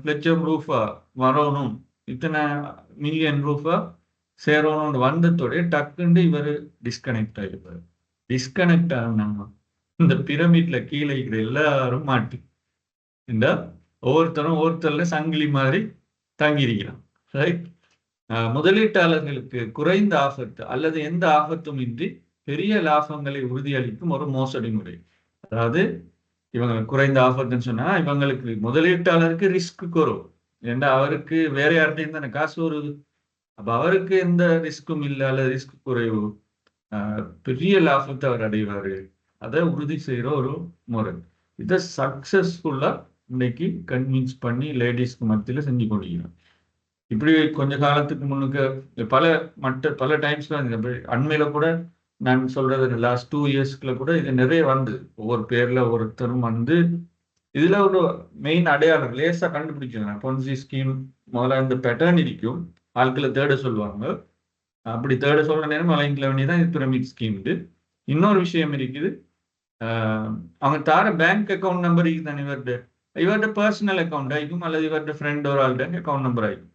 லட்சம் ரூபா வரணும், இத்தனை மில்லியன் ரூபா சேரணும்னு வந்ததோட டக்குன்னு இவர் டிஸ்கனெக்ட் ஆகிருப்பாரு. டிஸ்கனெக்ட் ஆனாங்க இந்த பிரமிட்ல கீழே இருக்கிற எல்லாரும் மாட்டி இந்த ஒவ்வொருத்தர்ல சங்கிலி மாதிரி தங்கியிருக்கிறான். ரைட்? முதலீட்டாளர்களுக்கு குறைந்த ஆபத்து அல்லது எந்த ஆபத்தும் இன்றி பெரிய லாபங்களை உறுதியளிக்கும் ஒரு மோசடி முறை. அதாவது இவங்க குறைந்த ஆபத்துன்னு சொன்னா இவங்களுக்கு முதலீட்டாளருக்கு ரிஸ்க் குறைவு. ஏன்னா அவருக்கு வேற யார்கிட்டையும் தானே காசு வருது. அப்ப அவருக்கு எந்த ரிஸ்க்கும் இல்லை, அல்லது ரிஸ்க் குறைவு, பெரிய லாபத்தை அவர் அடைவாரு. அதை உறுதி செய்யற ஒரு முறை. இதை சக்சஸ்ஃபுல்லா இன்னைக்கு கன்வின்ஸ் பண்ணி லேடிஸ்க்கு மத்தியில செஞ்சு கொண்டிருக்கிறோம். இப்படி கொஞ்ச காலத்துக்கு முன்னுக்கு பல டைம்ஸ்ல அண்மையில கூட நான் சொல்றது லாஸ்ட் 2 இயர்ஸ்க்குள்ள கூட இது நிறைய வந்து ஒவ்வொரு பேர்ல ஒருத்தரும் வந்து இதுல ஒரு மெயின் அடையாளம் லேசா கண்டுபிடிக்கலாம். பொன்சி ஸ்கீம் முதல்ல இந்த பேட்டர்ன் இருக்கும், ஆட்களை தேட சொல்லுவாங்க. அப்படி தேட சொல்ற நேரம் அலைன்ல வேண்டியதான் இது பிரமிட் ஸ்கீம். இன்னொரு விஷயம் இருக்குது, அவங்க தார பேங்க் அக்கௌண்ட் நம்பர் இருக்குதானே இவர்கிட்ட பர்சனல் அக்கௌண்ட் ஆகிக்கும், அல்லது இவர்கிட்ட ஃப்ரெண்ட் ஒரு ஆள்கிட்ட அக்கௌண்ட் நம்பர் ஆகிக்கும்.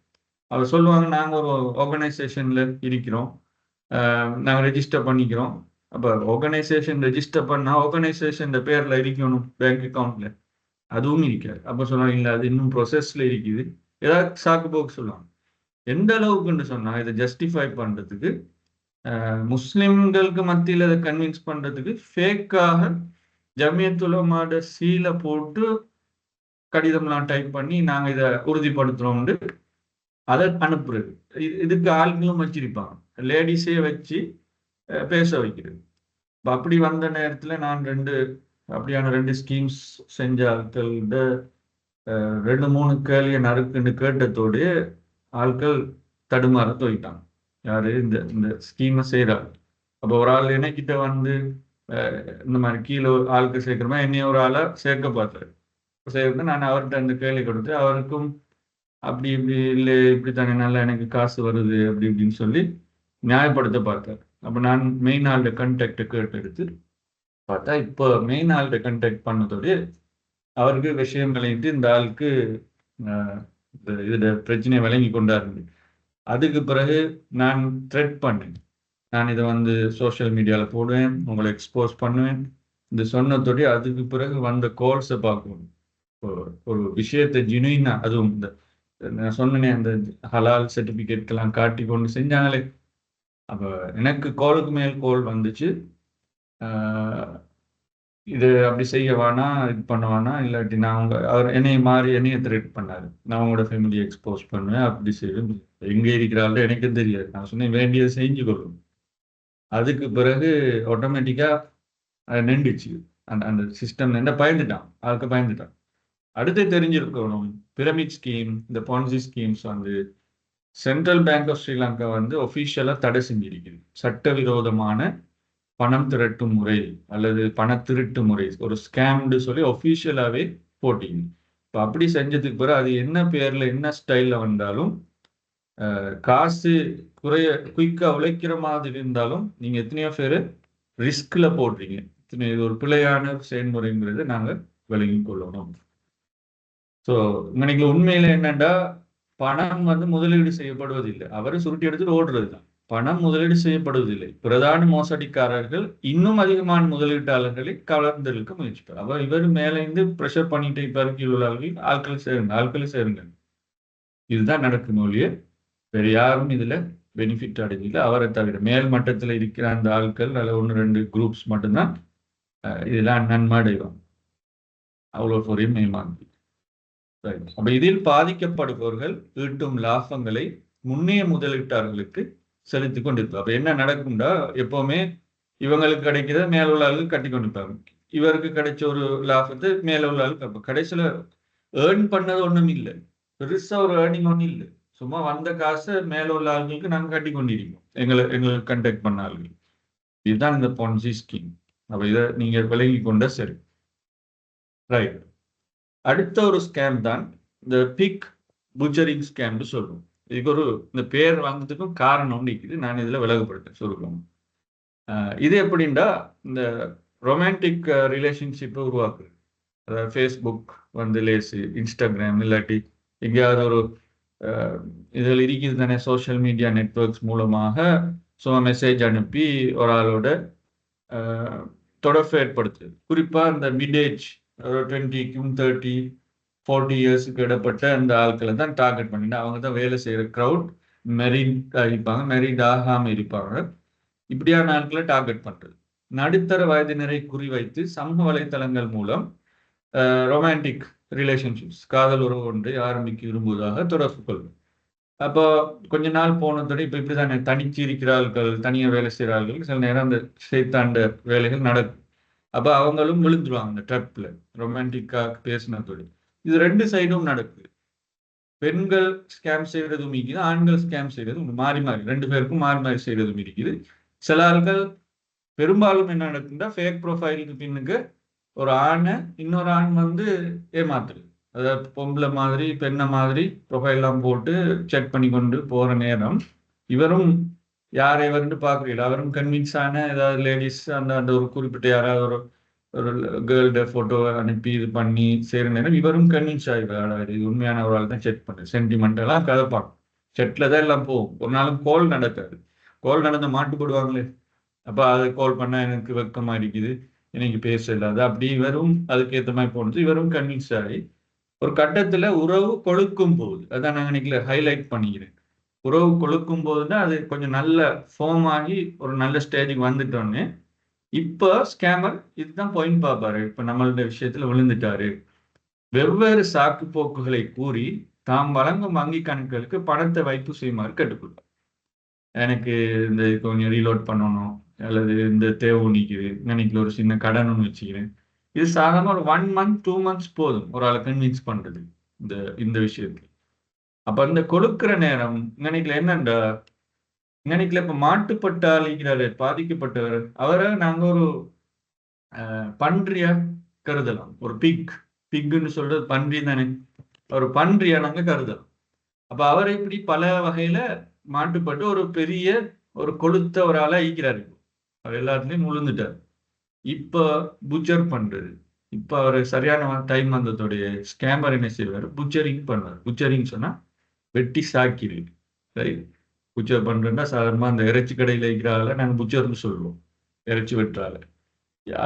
அவர் சொல்லுவாங்க, நாங்கள் ஒரு ஆர்கனைசேஷன்ல இருக்கிறோம், நாங்கள் ரெஜிஸ்டர் பண்ணிக்கிறோம். அப்போ ஆர்கனைசேஷன் ரெஜிஸ்டர் பண்ணா ஆர்கனைசேஷன் பேர்ல இருக்கணும் பேங்க் அக்கௌண்ட்ல, அதுவும் இருக்காது. அப்போ சொல்லுவாங்க, இல்லை அது இன்னும் ப்ரொசஸ்ல இருக்குது, ஏதாவது சாக்கு போக்கு சொல்லுவாங்க. எந்த அளவுக்குன்னு சொன்னா இதை ஜஸ்டிஃபை பண்றதுக்கு, முஸ்லிம்களுக்கு மத்தியில் இதை கன்வின்ஸ் பண்றதுக்கு ஃபேக்காக ஜமியத் உலமாட சீல போட்டு கடிதம்லாம் டைப் பண்ணி நாங்கள் இதை உறுதிப்படுத்துறோம்னு அதை அனுப்புறது. இதுக்கு ஆளுங்களும் வச்சிருப்பாங்க, லேடிஸே வச்சு பேச வைக்கிறது. அப்படி வந்த நேரத்துல நான் அப்படியான 2 ஸ்கீம்ஸ் செஞ்ச ஆட்கள் 2-3 கேள்வியை நறுக்குன்னு கேட்டதோடு ஆட்கள் தடுமாற தோயிட்டாங்க. யாரு இந்த ஸ்கீமை செய்யறாங்க. அப்போ ஒரு ஆள் என்னைக்கிட்ட வந்து இந்த மாதிரி கீழே ஆளுக்கு சேர்க்கிறோமா என்னைய ஒரு ஆளை சேர்க்க பார்த்தாரு. சேர்த்து நான் அவர்கிட்ட அந்த கேள்வி கொடுத்து அவருக்கும் அப்படி இப்படி இல்லை இப்படி தானே நல்லா எனக்கு காசு வருது அப்படி இப்படின்னு சொல்லி நியாயப்படுத்த பார்த்தார். அப்போ நான் மெயின் ஆள்கிட்ட கண்டாக்டை கேட்டு எடுத்து பார்த்தா இப்போ மெயின் ஆள்கிட்ட கண்டாக்ட் பண்ணதோடு அவருக்கு விஷயம் விளங்கிட்டு இந்த ஆளுக்கு இதுல பிரச்சனையை விளங்கி கொண்டாரு. அதுக்கு பிறகு நான் த்ரெட் பண்ணேன். நான் இதை வந்து சோஷியல் மீடியாவில் போடுவேன், உங்களை எக்ஸ்போஸ் பண்ணுவேன். இந்த சொன்னதோடய அதுக்கு பிறகு வந்த கோல்ஸை பார்க்கணும். ஒரு விஷயத்தை ஜெனுயினா, அதுவும் இந்த நான் சொன்னேனே அந்த ஹலால் சர்டிஃபிகேட்கெல்லாம் காட்டி கொண்டு செஞ்சாங்களே, அப்போ எனக்கு கோலுக்கு மேல் கோல் வந்துச்சு. இது அப்படி செய்ய வேணாம், இது பண்ண வேணாம், இல்லாட்டி நான் அவர் என்னைய த்ரெட் பண்ணாரு. நான் உங்களோட ஃபேமிலியை எக்ஸ்போஸ் பண்ணுவேன், அப்படி செய்வேன். எங்கே இருக்கிறாள் எனக்கு தெரியாது. நான் சொன்னேன் வேண்டியதை செஞ்சு கொள்ளும். அதுக்கு பிறகு ஆட்டோமேட்டிக்காக நின்றுச்சு அந்த அந்த சிஸ்டம். என்ன பயந்துட்டான், அதுக்கு பயந்துட்டான். அடுத்து தெரிஞ்சிருக்கணும், பிரமிட் ஸ்கீம், இந்த பான்சி ஸ்கீம்ஸ் வந்து சென்ட்ரல் பேங்க் ஆஃப் ஸ்ரீலங்கா வந்து ஒஃபிஷியலாக தடை செஞ்சிருக்குது. சட்டவிரோதமான பணம் திரட்டும் முறை அல்லது பண திருட்டு முறை, ஒரு ஸ்கேம்னு சொல்லி ஒஃபிஷியலாகவே போட்டிங்க. இப்போ அப்படி செஞ்சதுக்கு பிறகு அது என்ன பேரில் என்ன ஸ்டைலில் வந்தாலும் காசு குயிக்காக உழைக்கிற மாதிரி இருந்தாலும் நீங்கள் எத்தனையோ பேர் ரிஸ்கில் போடுறீங்க. இது ஒரு பிழையான செயல்முறைங்கிறத நாங்கள் விளங்கி கொள்ளணும். ஸோ இன்னைக்கு உண்மையில் என்னென்னா, பணம் வந்து முதலீடு செய்யப்படுவதில்லை, அவரை சுருட்டி எடுத்துட்டு ஓடுறது தான். பணம் முதலீடு செய்யப்படுவதில்லை. பிரதான மோசடிக்காரர்கள் இன்னும் அதிகமான முதலீட்டாளர்களை கலர்ந்தெடுக்க முயற்சிப்பார். அவர் இவர் மேலேருந்து ப்ரெஷர் பண்ணிட்டு இப்போ கீழ் ஆட்கள் சேருங்க. இதுதான் நடக்கும் ஒழிய வேறு யாரும் இதுல பெனிஃபிட் அடைஞ்சதில்லை. அவரை தவிர மேல் மட்டத்தில் இருக்கிற அந்த ஆட்கள் அல்ல 1-2 குரூப்ஸ் மட்டும்தான் இதெல்லாம் நன்மை அடைவாங்க. அவ்வளோ பொறியும் ஏமாந்து. அப்ப இதில் பாதிக்கப்படுபவர்கள் ஈட்டும் லாபங்களை முன்னைய முதலீட்டாளர்களுக்கு செலுத்தி கொண்டிருப்பார். அப்ப என்ன நடக்கும்டா, எப்பவுமே இவங்களுக்கு கிடைக்கிறத மேல உள்ள ஆளுக்கு கட்டி கொண்டிருப்பாங்க. இவருக்கு கிடைச்ச ஒரு லாபத்தை மேல உள்ள ஆளுக்கு கடைசியில ஏர்ன் பண்ணது ஒண்ணும் இல்லை, பெருசா ஒரு ஏர்னிங் ஒன்றும் இல்லை. சும்மா வந்த காசை மேல உள்ள ஆளுங்களுக்கு நாங்கள் கட்டி கொண்டிருக்கோம், எங்களுக்கு கண்டக்ட் பண்ண ஆளுகள். இதுதான் இந்த பான்சி ஸ்கீம். அப்ப இதை நீங்க விளங்கி கொண்ட சரி. ரைட். அடுத்த ஒரு ஸ்கேம் தான் இந்த பிக் புச்சரிங் ஸ்கேம்னு சொல்லுவோம். இதுக்கு ஒரு இந்த பேர் வாங்கிறதுக்கும் காரணம் இருக்குது, நான் இதில் விலகப்படுத்தேன் சொல்லுவோம். இது எப்படின்னா, இந்த ரொமான்டிக் ரிலேஷன்ஷிப்பை உருவாக்குது. அதாவது ஃபேஸ்புக் வந்து லேசு, இன்ஸ்டாகிராம் இல்லாட்டி எங்கேயாவது ஒரு இதில் இருக்குது தானே, சோஷியல் மீடியா நெட்வொர்க்ஸ் மூலமாக சும்மா மெசேஜ் அனுப்பி ஒரு ஆளோட தொடர்பு ஏற்படுத்துது. குறிப்பாக இந்த மிட்-ஏஜ் 20க்கும் 30-40 இயர்ஸுக்கு இடப்பட்ட அந்த ஆட்களை தான் டார்கெட் பண்ணிட்டு, அவங்க தான் வேலை செய்கிற க்ரௌட். மெரிட் இருப்பாங்க, மெரிட் ஆகாமல் இருப்பாங்க. இப்படியான ஆட்களை டார்கெட் பண்ணுறது. நடுத்தர வயதினரை குறிவைத்து சமூக வலைத்தளங்கள் மூலம் ரொமான்டிக் ரிலேஷன்ஷிப்ஸ், காதல் உறவு ஒன்றை ஆரம்பிக்க விரும்புவதாக தொடர்பு கொள்ளும். அப்போ கொஞ்ச நாள் போனதோட இப்போ இப்படி தானே தனிச்சு இருக்கிறார்கள், தனியாக வேலை செய்கிறார்கள், சில நேரம் அந்த சேத்தாண்ட வேலைகள் நடக்கும். அப்போ அவங்களும் விழுந்துருவாங்க அந்த ட்ரப்பில், ரொமான்டிக்காக பேசினதோடு. இது 2 சைடும் நடக்குது. பெண்கள் ஸ்கேம் செய்கிறதும் இருக்குது, ஆண்கள் ஸ்கேம் செய்கிறதும் மாறி மாறி 2 பேருக்கும் மாறி மாறி செய்கிறதும் இருக்குது. சில ஆள்கள் பெரும்பாலும் என்ன நடக்குதுன்னா, ஃபேக் ப்ரொஃபைலுக்கு பின்னுக்கு ஒரு ஆணை இன்னொரு ஆண் வந்து ஏமாத்துது. அதாவது பொம்பளை மாதிரி பெண்ணை மாதிரி ப்ரொஃபைல்லாம் போட்டு செக் பண்ணி கொண்டு போகிற நேரம் இவரும் யார் இவர்னு பார்க்குறீங்க, அவரும் கன்வின்ஸ் ஆன ஏதாவது லேடிஸ் அந்த அந்த ஒரு குறிப்பிட்ட யாராவது ஒரு கேர்ள்ட ஃபோட்டோவை அனுப்பி இது பண்ணி செய்கிற நேரம் இவரும் கன்வின்ஸ் ஆகிடுவார். இது உண்மையான ஒரு ஆள் தான் செக் பண்ணுறது, சென்டிமெண்டெல்லாம் கதை பார்க்கும். செட்டில் தான் எல்லாம் போகும். ஒரு நாளும் கோல் நடக்காது. கோல் நடந்த மாட்டுப்படுவாங்களே, அப்போ அதை கால் பண்ணால் எனக்கு வெக்கமாக இருக்குது, எனக்கு பேச இல்லாது, அப்படி இவரும் அதுக்கேற்ற மாதிரி போனது. இவரும் கன்வின்ஸ் ஆகி ஒரு கட்டத்தில் உறவு கொழுக்கும் போகுது. அதான் நான் இன்னைக்கு ஹைலைட் பண்ணிக்கிறேன். உறவு கொழுக்கும் போதுன்னா அது கொஞ்சம் நல்ல ஃபார்ம் ஆகி ஒரு நல்ல ஸ்டேஜுக்கு வந்துட்டோன்னே இப்போ ஸ்கேமர் இதுதான் பாயிண்ட் பார்ப்பாரு. இப்போ நம்மளோட விஷயத்தில் விழுந்துட்டாரு. வெவ்வேறு சாக்கு போக்குகளை கூறி தாம் வழங்கும் வங்கி கணக்குகளுக்கு பணத்தை வைப்பு செய்யுமாறு கேட்டுக்கொள்வார். எனக்கு இந்த கொஞ்சம் ரீலோட் பண்ணணும், அல்லது இந்த தேவை நிற்குது, இன்னைக்கு ஒரு சின்ன கடன் ஒன்று வச்சுக்கிறேன். இது சாதாரண ஒரு 1 month 2 months போதும் ஒரு ஆளை கன்வின்ஸ் பண்ணுறது இந்த இந்த விஷயத்துக்கு. அப்போ இந்த கொடுக்குற நேரம் இன்னைக்குல என்னண்டா, இன்னைக்குல இப்போ மாட்டுப்பட்டாளிக்கிறாரு பாதிக்கப்பட்டவர், அவரை நாங்கள் ஒரு பன்றியா கருதலாம். ஒரு பிக்குன்னு சொல்றது பன்றி தானே, ஒரு பன்றியா நாங்கள் கருதலாம். அப்போ அவரை இப்படி பல வகையில் மாட்டுப்பட்டு ஒரு பெரிய ஒரு கொளுத்த ஒரு ஆளா ஈக்கிறாரு. அவர் எல்லாத்துலயும் முழுந்துட்டார். இப்ப புச்சர் பண்றது, இப்போ அவர் சரியான டைம் வந்ததோடைய ஸ்கேமர் என்ன செய்வார், புச்சரிங் பண்ணுவார். புச்சரிங் சொன்னா வெட்டி சாக்கிடு, சரி. புச்சர் பண்றேன்னா சாதாரணமாக அந்த இறைச்சி கடையில் இருக்கிறால நாங்கள் புச்சர்னு சொல்லுவோம், இறைச்சி வெட்டுறால.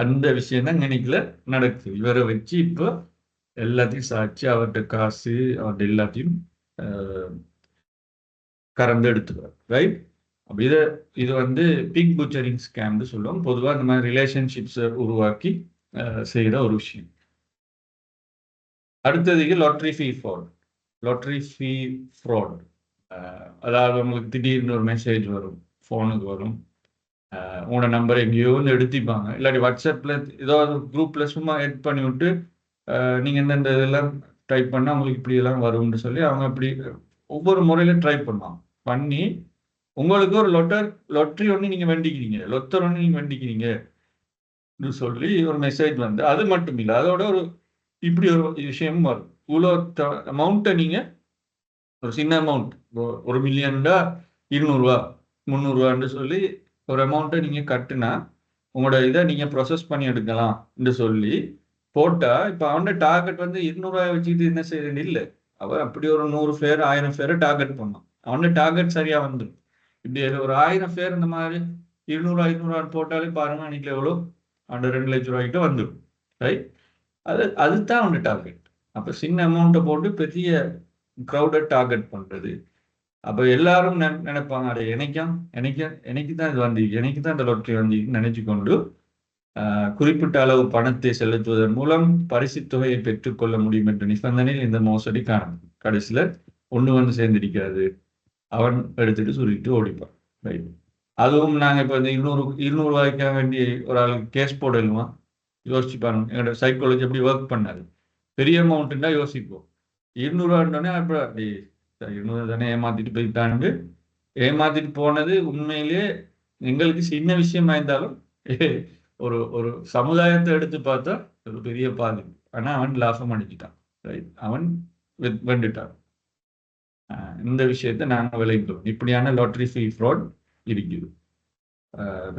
அந்த விஷயம் தான் நினைக்கல நடக்குது. இவரை வச்சு இப்போ எல்லாத்தையும் சாட்சி அவர்கிட்ட காசு அவர்கிட்ட எல்லாத்தையும் கறந்து எடுத்துக்கிறார், ரைட். அப்போ இது வந்து பிக் புச்சரிங் ஸ்கேம்னு சொல்லுவோம். பொதுவாக இந்த மாதிரி ரிலேஷன்ஷிப்ஸை உருவாக்கி செய்கிற ஒரு விஷயம். அடுத்ததுக்கு லாட்ரி ஃபீ ஃப்ராட். லாட்ரி ஃபீ ஃப்ராட் அதாவது உங்களுக்கு திடீர்னு ஒரு மெசேஜ் வரும், ஃபோனுக்கு வரும், உங்களோட நம்பரை எங்கேயோ வந்து எடுத்திப்பாங்க, இல்லாட்டி வாட்ஸ்அப்பில் ஏதோ ஒரு குரூப்பில் சும்மா எட் பண்ணி விட்டு நீங்கள் இந்த இதெல்லாம் டைப் பண்ணால் உங்களுக்கு இப்படியெல்லாம் வரும்னு சொல்லி அவங்க இப்படி ஒவ்வொரு முறையிலும் ட்ரை பண்ணுவாங்க. பண்ணி உங்களுக்கு ஒரு லொட்டரி ஒன்று நீங்கள் வெண்டிக்கிறீங்க, லொத்தர் ஒன்று நீங்கள் வெண்டிக்கிறீங்க சொல்லி ஒரு மெசேஜ் வந்து, அது மட்டும் இல்லை, அதோட ஒரு இப்படி ஒரு விஷயமும் வரும். இவ்வளோ அமௌண்ட்டை நீங்கள் ஒரு சின்ன அமௌண்ட், ஒரு மில்லியன்டா 200 300 சொல்லி ஒரு அமௌண்ட்டை நீங்கள் கட்டுனா உங்களோட இதை நீங்கள் ப்ரொசஸ் பண்ணி எடுக்கலாம் என்று சொல்லி போட்டால், இப்போ அவனோட டார்கெட் வந்து 200 வச்சுக்கிட்டு என்ன செய்யறது இல்லை. அவன் அப்படி ஒரு 100 பேர் 1000 பேரை டார்கெட் பண்ணான், அவனோட டார்கெட் சரியாக வந்துடும். இப்படி ஒரு 1000 பேர் இந்த மாதிரி 200 போட்டாலே பாருங்க அன்னைக்கு எவ்வளோ, அவன் 2 லட்சம் ரூபாய்க்கிட்ட வந்துடும், ரைட். அதுதான் அவனோட டார்கெட். அப்போ சின்ன அமௌண்ட்டை போட்டு பெரிய க்ரௌடை டார்கெட் பண்ணுறது. அப்போ எல்லாரும் நினைப்பாங்க, அடே எனக்கு தான் இது வந்து, எனக்கு தான் இந்த லொட்டரி வந்து நினைச்சு கொண்டு குறிப்பிட்ட அளவு பணத்தை செலுத்துவதன் மூலம் பரிசு தொகையை பெற்றுக்கொள்ள முடியும் என்ற நிபந்தனையில் இந்த மோசடி காணும். கடைசியில் ஒன்று வந்து சேர்ந்திருக்காது, அவன் எடுத்துட்டு சுருக்கிட்டு ஓடிப்பான், ரைட். அதுவும் நாங்கள் இப்போ இந்த 200 ரூபாய்க்காக வேண்டி ஒரு ஆளுக்கு கேஸ் போடலுமா யோசிச்சு பாருங்க. எங்களோட சைக்காலஜி எப்படி ஒர்க் பண்ணாது. பெரிய அமௌண்ட்டுன்னா யோசிப்போம், 200 அப்போ அப்படி 200 தானே ஏமாத்திட்டு போயிட்டாண்டு. ஏமாத்திட்டு போனது உண்மையிலேயே எங்களுக்கு சின்ன விஷயமா இருந்தாலும் ஒரு ஒரு சமுதாயத்தை எடுத்து பார்த்தா ஒரு பெரிய பாதிப்பு. ஆனால் அவன் லாபம் அடிச்சிட்டான், ரைட். அவன் வெண்டுட்டான். இந்த விஷயத்தை நாங்கள் விளைவிக்கிறோம். இப்படியான லாட்ரி ஃபீ ஃப்ராட் இருக்குது.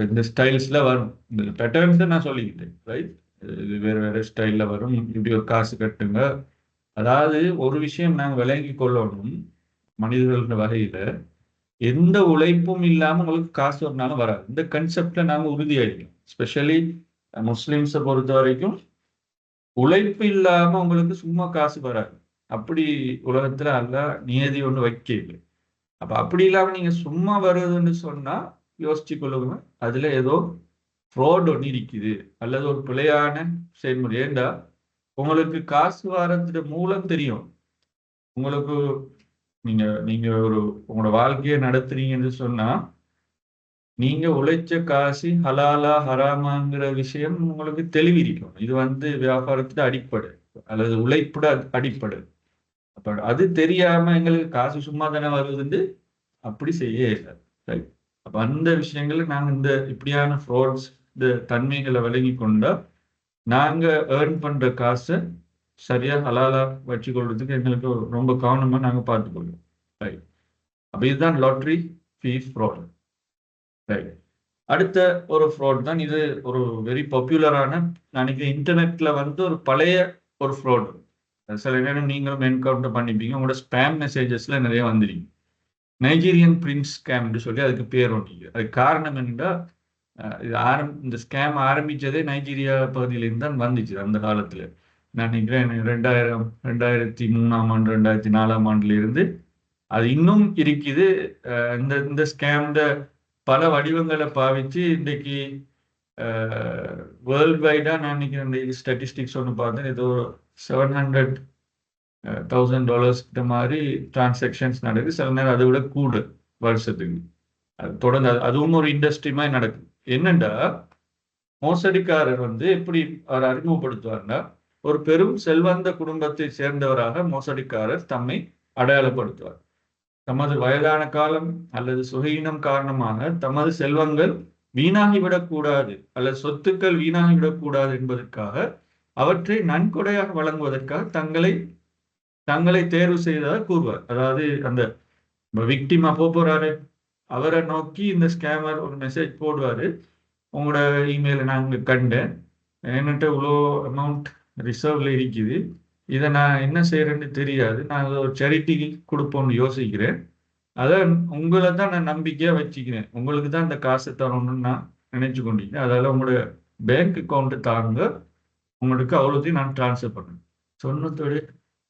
இந்த ஸ்டைல்ஸில் வரும், இந்த பேட்டர்ன்ஸை நான் சொல்லிக்கிட்டேன், ரைட். இது வேறு வேறு ஸ்டைலில் வரும். இப்படி ஒரு காசு கட்டுங்க. அதாவது ஒரு விஷயம் நாங்கள் விளங்கி கொள்ளணும், மனிதர்கள வகையில் எந்த உழைப்பும் இல்லாமல் உங்களுக்கு காசு ஒரு நாளும் வராது. இந்த கன்செப்டில் நாங்கள் உறுதியாயிருக்கோம். ஸ்பெஷலி முஸ்லீம்ஸை பொறுத்த வரைக்கும் உழைப்பு இல்லாமல் உங்களுக்கு சும்மா காசு வராது. அப்படி உலகத்தில் அல்ல நியதி ஒன்று வைக்கல. அப்போ அப்படி இல்லாமல் நீங்கள் சும்மா வருதுன்னு சொன்னால் யோசிச்சு கொள்ளுங்க, அதில் ஏதோ ஃப்ராட் ஒன்று இருக்குது அல்லது ஒரு பிழையான செயல்முறை. ஏண்டா உங்களுக்கு காசு வரதுட மூலம் தெரியும். உங்களுக்கு நீங்க ஒரு உங்களோட வாழ்க்கையை நடத்துறீங்கன்னு சொன்னா நீங்க உழைச்ச காசு ஹலாலா ஹராமாங்கிற விஷயம் உங்களுக்கு தெளிவிருக்கும். இது வந்து வியாபாரத்துல அடிப்படை அல்லது உழைப்புட அடிப்படை. அப்ப அது தெரியாம எங்களுக்கு காசு சும்மா தானே வருதுன்னு அப்படி செய்ய இல்லை, ரைட். அப்ப அந்த விஷயங்களை நாங்கள் இந்த இப்படியான ஃப்ராட்ஸ் இந்த தன்மைகளை விளங்கி கொண்டா நாங்க ஏர்ன் பண்ற காசை சரியா ஹலாலா வச்சுக்கொள்றதுக்கு எங்களுக்கு ரொம்ப கவனமா நாங்க பார்த்துக்கொள்வோம், ரைட். அப்ப இதுதான் லாட்ரி ஃபீ ஃப்ராட், ரைட். அடுத்த ஒரு ஃப்ராட் தான் இது. ஒரு வெரி பாப்புலரான, நினைக்கிறேன் இன்டர்நெட்ல வந்து ஒரு பழைய ஒரு ஃப்ராட். சில நேரம் நீங்களும் என்கவுண்டர் பண்ணிப்பீங்க, உங்களோட ஸ்பேம் மெசேஜஸ்ல நிறைய வந்துருங்க. நைஜீரியன் பிரின்ஸ் ஸ்கேம்னு சொல்லி அதுக்கு பேர் ஒன்று. அதுக்கு காரணம் என்னன்னா இது இந்த ஸ்கேம் ஆரம்பிச்சதே நைஜீரியா பகுதியிலிருந்து தான் வந்துச்சு அந்த காலத்துல. நான் நினைக்கிறேன் 2003 2004 இருந்து அது இன்னும் இருக்குது. இந்த ஸ்கேம்ட பல வடிவங்களை பாவிச்சு இன்றைக்கு வேர்ல்டு வைடா நான் நினைக்கிறேன் இந்த ஸ்டாட்டிஸ்டிக்ஸ் ஒன்று பார்த்தேன், ஏதோ $700,000 கிட்ட மாதிரி டிரான்சாக்ஷன்ஸ் நடக்குது. சில நேரம் அதை விட கூட வருஷத்துக்கு. அது தொடர்ந்து அதுவும் ஒரு இண்டஸ்ட்ரி மாதிரி நடக்குது. என்னண்டா மோசடிக்காரர் வந்து எப்படி அவர் அறிமுகப்படுத்துவார்னா, ஒரு பெரும் செல்வந்த குடும்பத்தை சேர்ந்தவராக மோசடிக்காரர் தம்மை அடையாளப்படுத்துவார். தமது வயதான காலம் அல்லது சுகீனம் காரணமாக தமது செல்வங்கள் வீணாகிவிடக்கூடாது அல்லது சொத்துக்கள் வீணாகிவிடக்கூடாது என்பதற்காக அவற்றை நன்கொடையாக வழங்குவதற்காக தங்களை தேர்வு செய்ததாக கூறுவார். அதாவது அந்த விக்டிமா போறாரு, அவரை நோக்கி இந்த ஸ்கேமர் ஒரு மெசேஜ் போடுவாரு, உங்களோட இமெயிலை நாங்கள் கண்டேன், என்கிட்ட இவ்வளோ அமௌண்ட் ரிசர்வ்ல இருக்குது. இதை நான் என்ன செய்யறேன்னு தெரியாது. நான் ஒரு சேரிட்டிக்கு கொடுப்போம்னு யோசிக்கிறேன். அதை உங்களை தான் நான் நம்பிக்கையாக வச்சுக்கிறேன். உங்களுக்கு தான் இந்த காசை தரணும்னு நான் நினைச்சு கொண்டிருக்கேன். அதால உங்களோட பேங்க் அக்கௌண்ட்டு தாங்க, உங்களுக்கு அவ்வளோத்தையும் நான் ட்ரான்ஸ்ஃபர் பண்ணேன் சொன்னதோடு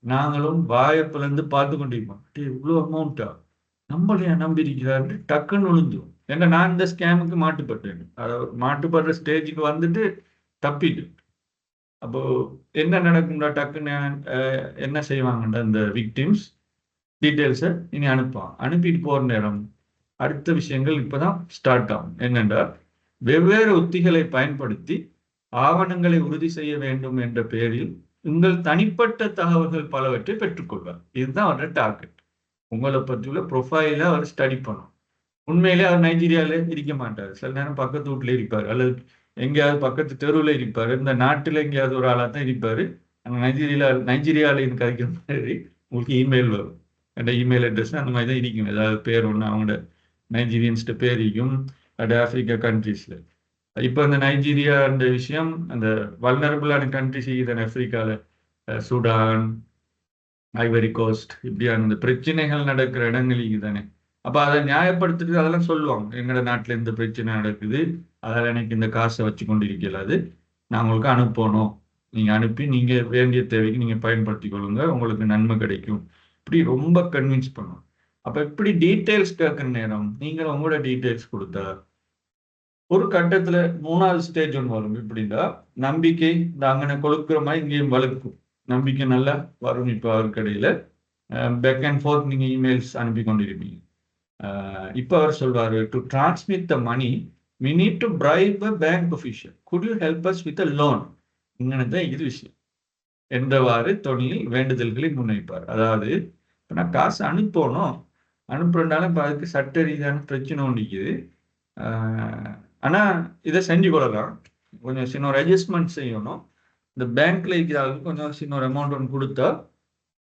நாங்களும் வாயப்பிலேருந்து பார்த்து கொண்டிருப்போம். இவ்வளோ அமௌண்ட்டா, நம்மளையா நம்பியிருக்கிறாரு, டக்குன்னு விழுந்துடும். ஏன்னா நான் இந்த ஸ்கேமுக்கு மாட்டுப்பட்டேன். அதாவது மாட்டுப்படுற ஸ்டேஜுக்கு வந்துட்டு தப்பிட்டு அப்போ என்ன நடக்கும்டா, டக்குன்னு என்ன செய்வாங்கடா இந்த விக்டிம்ஸ் டீட்டெயில்ஸை இனி அனுப்புவான். அனுப்பிட்டு போகிற நேரம் அடுத்த விஷயங்கள் இப்போதான் ஸ்டார்ட் ஆகும். என்னென்றா, வெவ்வேறு உத்திகளை பயன்படுத்தி ஆவணங்களை உறுதி செய்ய வேண்டும் என்ற பெயரில் உங்கள் தனிப்பட்ட தகவல்கள் பலவற்றை பெற்றுக்கொள்வார். இதுதான் அவரோட டார்கெட். உங்களை பற்றியுள்ள ப்ரொஃபைலை அவர் ஸ்டடி பண்ணும். உண்மையிலே அவர் நைஜீரியாவில இருக்க மாட்டார். சில நேரம் பக்கத்து வீட்டில் இருப்பார், அல்லது எங்கேயாவது பக்கத்து தெருவில் இருப்பார். இந்த நாட்டில் எங்கேயாவது ஒரு ஆளாக தான் இருப்பார். அங்கே நைஜீரியாவில் கதைக்கிற மாதிரி உங்களுக்கு இமெயில் வரும். அந்த இமெயில் அட்ரஸ் அந்த மாதிரி தான் இருக்கும். ஏதாவது பேர் ஒன்று அவங்களோட நைஜீரியன்ஸ்ட பேர் இருக்கும். அது ஆப்பிரிக்கா கண்ட்ரீஸில். இப்போ இந்த நைஜீரியான்ற விஷயம் அந்த வல்னரபிளான கண்ட்ரிஸ் தானே ஆப்பிரிக்காவில், சூடான், ஐவரி கோஸ்ட், இப்படியான இந்த பிரச்சனைகள் நடக்கிற இடங்களுக்கு தானே. அப்போ அதை நியாயப்படுத்துறது அதெல்லாம் சொல்லுவாங்க. எங்களோட நாட்டில் இந்த பிரச்சனை நடக்குது, அதில் எனக்கு இந்த காசை வச்சு கொண்டு இருக்கலாது, நான் உங்களுக்கு அனுப்பணும், நீங்கள் அனுப்பி நீங்கள் வேண்டிய தேவைக்கு நீங்கள் பயன்படுத்தி கொள்ளுங்க, உங்களுக்கு நன்மை கிடைக்கும். இப்படி ரொம்ப கன்வின்ஸ் பண்ணும். அப்போ இப்படி டீட்டெயில்ஸ் கேட்குற நேரம் நீங்கள் உங்களோட டீட்டெயில்ஸ் கொடுத்தா ஒரு கட்டத்தில் 3வது ஸ்டேஜ் ஒன்று வரும். எப்படின்னா, நம்பிக்கை இந்த அங்கனை கொழுக்கிற மாதிரி இங்கேயும் வளர்க்கும். நம்பிக்கை நல்லா வரும். இப்போ அவருக்கடையில் பேக் அண்ட் ஃபோர்த் நீங்கள் இமெயில்ஸ் அனுப்பி கொண்டிருப்பீங்க. இப்போ அவர் சொல்வார், to transmit the money we need to bribe a bank official, could you help us with a loan? இங்கே தான் இது விஷயம் என்றவாறு தொழில் வேண்டுதல்களை முன்வைப்பார். அதாவது இப்போ நான் காசு அனுப்புறதுனால இப்போ அதுக்கு சட்ட ரீதியான பிரச்சனை ஒன்றிக்குது. ஆனால் இதை செஞ்சு கொள்ளலாம். கொஞ்சம் சின்ன ஒரு அட்ஜஸ்ட்மெண்ட் செய்யணும். இந்த பேங்க்ல இருக்கிறவங்களுக்கு கொஞ்சம் சின்ன ஒரு அமௌண்ட் ஒன்று கொடுத்தா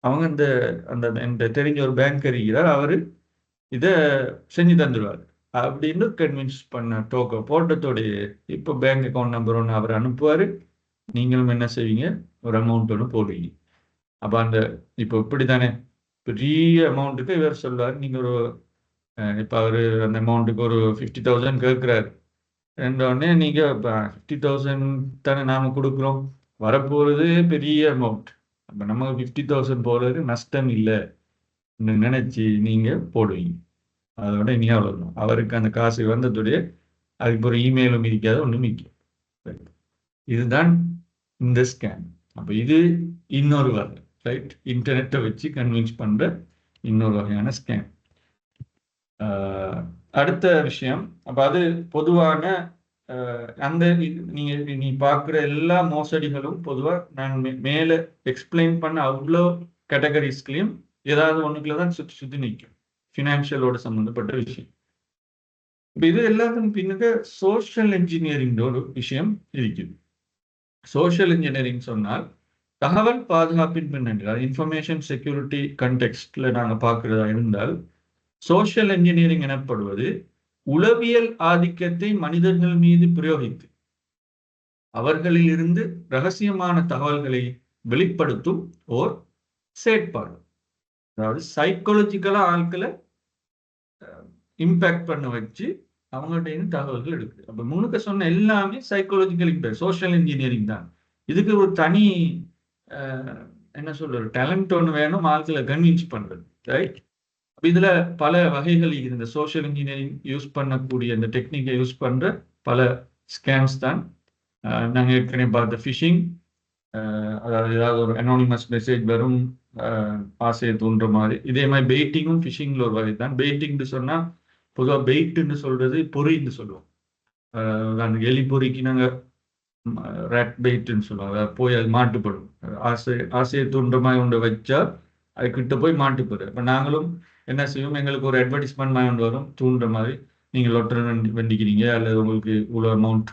அவங்க அந்த தெரிஞ்ச ஒரு பேங்க் இருக்கிறார், அவர் இதை செஞ்சு தந்துடுவார் அப்படின்னு கன்வின்ஸ் பண்ண போட்டத்தோடைய இப்போ பேங்க் அக்கௌண்ட் நம்பர் ஒன்று அவர் அனுப்புவார். நீங்களும் என்ன செய்வீங்க, ஒரு அமௌண்ட் ஒன்று போடுவீங்க. அப்போ இப்போ இப்படி தானே பெரிய அமௌண்ட்டுக்கு இவர் சொல்வார், நீங்கள் ஒரு இப்போ அவர் அந்த அமௌண்ட்டுக்கு ஒரு 50,000 கேட்குறாரு. உடனே நீங்கள் இப்போ 50,000 தானே நாம் கொடுக்குறோம், வரப்போகிறது பெரிய அமௌண்ட், அப்போ நமக்கு 50,000 போகிறது நஷ்டம் இல்லை நினைச்சி நீங்கள் போடுவீங்க. அதோட இனி அவ்வளோ அவருக்கு அந்த காசு வந்ததுடைய அதுக்கு ஒரு இமெயிலும் இருக்காது, ஒன்றும் இருக்காது. இதுதான் இந்த ஸ்கேம். அப்போ இது இன்னொரு வகை, ரைட்? இன்டர்நெட்டை வச்சு கன்வின்ஸ் பண்ணுற இன்னொரு வகையான ஸ்கேம். அடுத்த விஷயம், அப்போ அது பொதுவான அந்த நீ பார்க்குற எல்லா மோசடிகளும் பொதுவாக நான் மேலே எக்ஸ்பிளைன் பண்ண அவ்வளோ கேட்டகரிஸ்லையும் ஏதாவது ஒன்றுக்குள்ள தான் சுற்றி நிற்கும். ஃபினான்ஷியலோட சம்மந்தப்பட்ட விஷயம். இப்போ இது எல்லாத்துக்கும் பின்னுக்கு சோஷியல் இன்ஜினியரிங் ஒரு விஷயம் இருக்குது. சோஷியல் இன்ஜினியரிங் சொன்னால் தகவல் பாதுகாப்பின் பின்னணி, இன்ஃபர்மேஷன் செக்யூரிட்டி கண்டெக்ஸ்ட்ல நாங்கள் பார்க்கிறதா இருந்தால் சோஷியல் இன்ஜினியரிங் எனப்படுவது உளவியல் ஆதிக்கத்தை மனிதர்கள் மீது பிரயோகித்து அவர்களில் இருந்து ரகசியமான தகவல்களை வெளிப்படுத்தும் ஓர் செயற்பாடு. அதாவது சைக்காலஜிக்கலா ஆட்களை இம்பேக்ட் பண்ண வச்சு அவங்கள்ட்ட தகவல்கள் எடுக்குது. அப்ப முன்னுக்கு சொன்ன எல்லாமே சைக்காலஜிக்கல் இம்பேக்ட், சோஷியல் இன்ஜினியரிங் தான். இதுக்கு ஒரு தனி என்ன சொல்றது, டேலண்ட் ஒன்று வேணும், ஆட்களை கன்வின்ஸ் பண்றது, ரைட்? இதுல பல வகைகள் இந்த சோஷியல் இன்ஜினியரிங் யூஸ் பண்ணக்கூடிய இந்த டெக்னிக்கை யூஸ் பண்ற பல ஸ்கேம்ஸ் தான். நாங்கள் ஏற்கனவே பார்த்த ஃபிஷிங், அதாவது ஏதாவது ஒரு அனோனிமஸ் மெசேஜ் வரும் ஆசையை தூண்டுற மாதிரி. இதே மாதிரி பெயிட்டிங்கும் ஃபிஷிங்ல ஒரு வகை தான். பெயிட்டிங்னு சொன்னா பொதுவாக பெயிட்டுன்னு சொல்றது பொறின்னு சொல்லுவோம். அந்த எலி பொறிக்கு நாங்கள் ரேட் பெயிட்டுன்னு சொல்லுவாங்க. போய் அது மாட்டுப்படும். ஆசையை தூண்டுற மாதிரி ஒன்று வச்சா அது கிட்ட போய் மாட்டுப்படும். இப்போ நாங்களும் என்ன செய்வோம், எங்களுக்கு ஒரு அட்வர்டைஸ்மெண்ட் மாதிரி ஒன்று வரும் தூண்டுற மாதிரி, நீங்கள் லொட்டரி வண்டிக்கிறீங்க அல்லது உங்களுக்கு இவ்வளோ அமௌண்ட்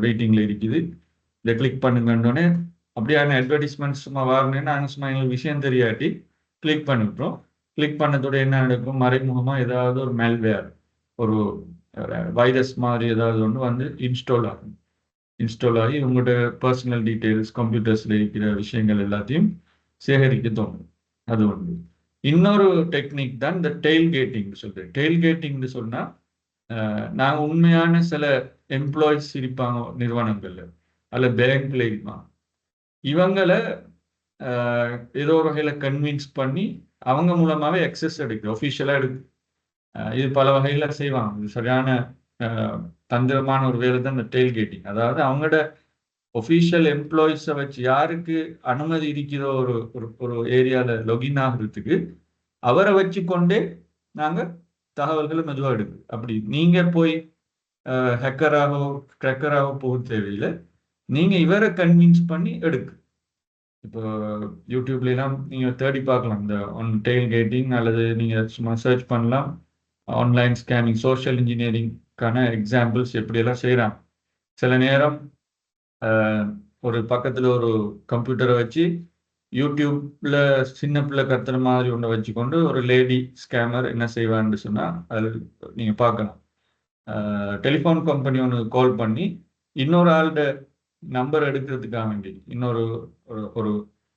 வெயிட்டிங்கில் இருக்குது, இதை கிளிக் பண்ணுங்கன்னொடனே அப்படியான அட்வர்டைஸ்மெண்ட்ஸ் சும்மா வரணுன்னு நாங்கள் சும்மா எங்களுக்கு விஷயம் தெரியாட்டி கிளிக் பண்ணிவிட்டோம். கிளிக் பண்ணதோட என்ன நடக்கும், மறைமுகமாக ஏதாவது ஒரு மேல்வேர், ஒரு வைரஸ் மாதிரி ஏதாவது ஒன்று வந்து இன்ஸ்டால் ஆகும். இன்ஸ்டால் ஆகி உங்களோட பர்சனல் டீட்டெயில்ஸ் கம்ப்யூட்டர்ஸில் இருக்கிற விஷயங்கள் எல்லாத்தையும் சேகரிக்க தோணும். அது ஒன்று. இன்னொரு டெக்னிக் தான் இந்த டெயில் கேட்டிங் சொல்றது. டெயில் கேட்டிங்னு சொன்னால் நாங்கள் உண்மையான சில எம்ப்ளாயிஸ் இருப்பாங்க நிறுவனங்கள்ல அல்ல பேங்க்ல இருப்பாங்க. இவங்களை ஏதோ ஒரு வகையில் கன்வின்ஸ் பண்ணி அவங்க மூலமாகவே எக்ஸஸ் எடுக்குது, ஒஃபிஷியலாக எடுக்கு. இது பல வகையில் செய்வாங்க. இது சரியான தந்திரமான ஒரு வேலை தான் இந்த டெயில் கேட்டிங். அதாவது அவங்களோட ஒஃபிஷியல் எம்ப்ளாயிஸை வச்சு யாருக்கு அனுமதி இருக்கிறோ ஒரு ஒரு ஏரியாவில் லொகின் ஆகிறதுக்கு அவரை வச்சு கொண்டே நாங்கள் தகவல்களை மெதுவாக எடுக்குது. அப்படி நீங்கள் போய் ஹேக்கராகவோ க்ரக்கராகவோ போக தேவையில்லை, நீங்கள் இவரை கன்வின்ஸ் பண்ணி எடுக்கு. இப்போ யூடியூப்லாம் நீங்கள் தேடி பார்க்கலாம் இந்த டெயில் கேட்டிங், அல்லது நீங்கள் சும்மா சர்ச் பண்ணலாம் ஆன்லைன் ஸ்கேமிங், சோஷியல் இன்ஜினியரிங்கான எக்ஸாம்பிள்ஸ் எப்படியெல்லாம் செய்கிறாங்க. சில நேரம் ஒரு பக்கத்தில் ஒரு கம்ப்யூட்டரை வச்சு யூடியூப்ல சின்ன பிள்ளை கத்துற மாதிரி ஒன்றை வச்சுக்கொண்டு ஒரு லேடி ஸ்கேமர் என்ன செய்வான்னு சொன்னால் அது நீங்கள் பார்க்கலாம். டெலிஃபோன் கம்பெனி ஒன்று கால் பண்ணி இன்னொரு ஆளோட நம்பர் எடுக்கிறதுக்காக வேண்டி, இன்னொரு ஒரு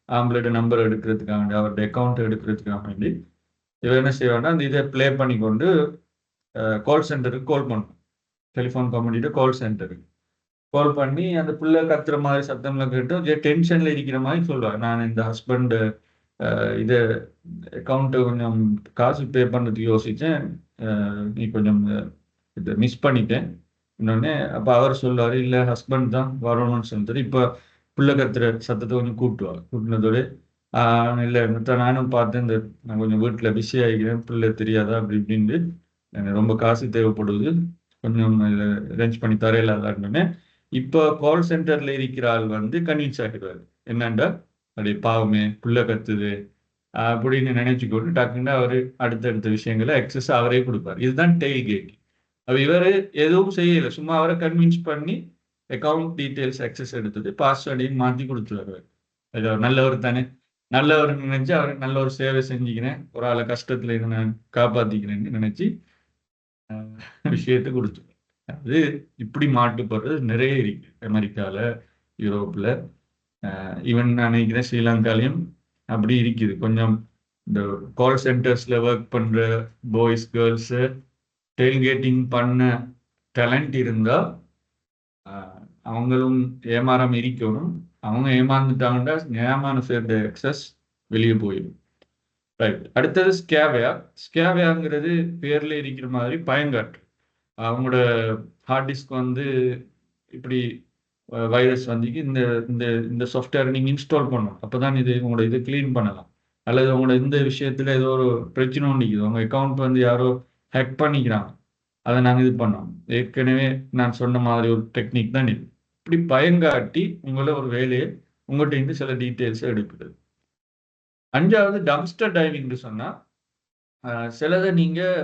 ஆம்பளோட நம்பர் எடுக்கிறதுக்காக வேண்டி, அவருடைய அக்கௌண்ட் எடுக்கிறதுக்காக வேண்டி இவர் என்ன செய்வாங்கன்னா அந்த இதை ப்ளே பண்ணி கொண்டு கால் சென்டருக்கு கால் பண்ணும். டெலிஃபோன் கம்பெனியோட கால் சென்டருக்கு கால் பண்ணி அந்த பிள்ளை கத்துற மாதிரி சத்தம்ல கேட்டு டென்ஷன்ல இருக்கிற மாதிரி சொல்லுவாங்க. நான் இந்த ஹஸ்பண்ட் இதை அக்கௌண்ட்டு கொஞ்சம் காசு பே பண்ணுறதுக்கு யோசித்தேன், நீ கொஞ்சம் இதை மிஸ் பண்ணிட்டேன் இன்னொன்னே. அப்போ அவர் சொல்லுவார், இல்லை ஹஸ்பண்ட் தான் வரணும்னு சொல்லிட்டு இப்போ பிள்ளை கத்துற சத்தத்தை கொஞ்சம் கூப்பிட்டுவார். கூப்பினதோடு இல்லை நானும் பார்த்தேன், இந்த நான் கொஞ்சம் வீட்டில் பிஸி ஆகிக்கிறேன், பிள்ளை தெரியாதா அப்படி இப்படின்ட்டு, எனக்கு ரொம்ப காசு தேவைப்படுது, கொஞ்சம் அரேஞ்ச் பண்ணி தரையில்லாதான்னு. இப்போ கால் சென்டர்ல இருக்கிற ஆள் வந்து கன்வின்ஸ் ஆகிடுவாரு, என்னண்டா அப்படி பாவமே பிள்ளை கத்துது அப்படின்னு நினைச்சுக்கொண்டு டக்குன்னு அவரு அடுத்தடுத்த விஷயங்களை எக்ஸஸ் அவரே கொடுப்பார். இதுதான் டெயில் கேட்டிங். அப்ப இவரு எதுவும் செய்யலை, சும்மா அவரை கன்வின்ஸ் பண்ணி அக்கௌண்ட் டீட்டெயில்ஸ் எக்ஸஸ் எடுத்தது பாஸ்வேர்டையும் மாற்றி கொடுத்துருவாரு. அது நல்லவர் தானே, நல்லவர் நினைச்சு அவருக்கு நல்ல ஒரு சேவை செஞ்சுக்கிறேன், ஒரு ஆளை கஷ்டத்துல இருந்து நான் காப்பாத்திக்கிறேன்னு நினைச்சு விஷயத்தை கொடுத்து. அது இப்படி மாட்டுப்படுறது நிறைய இருக்கு அமெரிக்கால, யூரோப்ல, ஈவன் நான் நினைக்கிறேன் ஸ்ரீலங்காலையும் அப்படி இருக்குது. கொஞ்சம் இந்த கால் சென்டர்ஸ்ல ஒர்க் பண்ற பாய்ஸ் கேர்ள்ஸ் டெயில்கேட்டிங் பண்ண டேலண்ட் இருந்தா அவங்களும் ஏமாறாம இருக்கணும். அவங்க ஏமாந்துட்டாங்கன்னா ஏமாந்து சேர்ந்த எக்ஸஸ் வெளியே போயிடும். ரைட். அடுத்தது ஸ்கேவியா. ஸ்கேவியாங்கிறது பேர்ல இருக்கிற மாதிரி பயங்காட்டு. அவங்களோட ஹார்ட் டிஸ்க் வந்து இப்படி வைரஸ் வந்து இந்த இந்த இந்த சாஃப்ட்வேர் நீங்கள் இன்ஸ்டால் பண்ணணும், அப்போ தான் இது உங்களோட இதை க்ளீன் பண்ணலாம். அல்லது உங்களோட இந்த விஷயத்தில் ஏதோ ஒரு பிரச்சனை ஒன்றிக்குது, உங்கள் அக்கௌண்ட் வந்து யாரோ ஹேக் பண்ணிக்கிறாங்க, அதை நாங்கள் இது பண்ணோம். ஏற்கனவே நான் சொன்ன மாதிரி ஒரு டெக்னிக் தான் இது. இப்படி பயங்காட்டி உங்களை ஒரு வேலையை உங்கள்கிட்ட இருந்து சில டீட்டெயில்ஸை எடுக்கிறது. அஞ்சாவது டம்ஸ்டர் டைவிங்னு சொன்னால் சிலதை நீங்கள்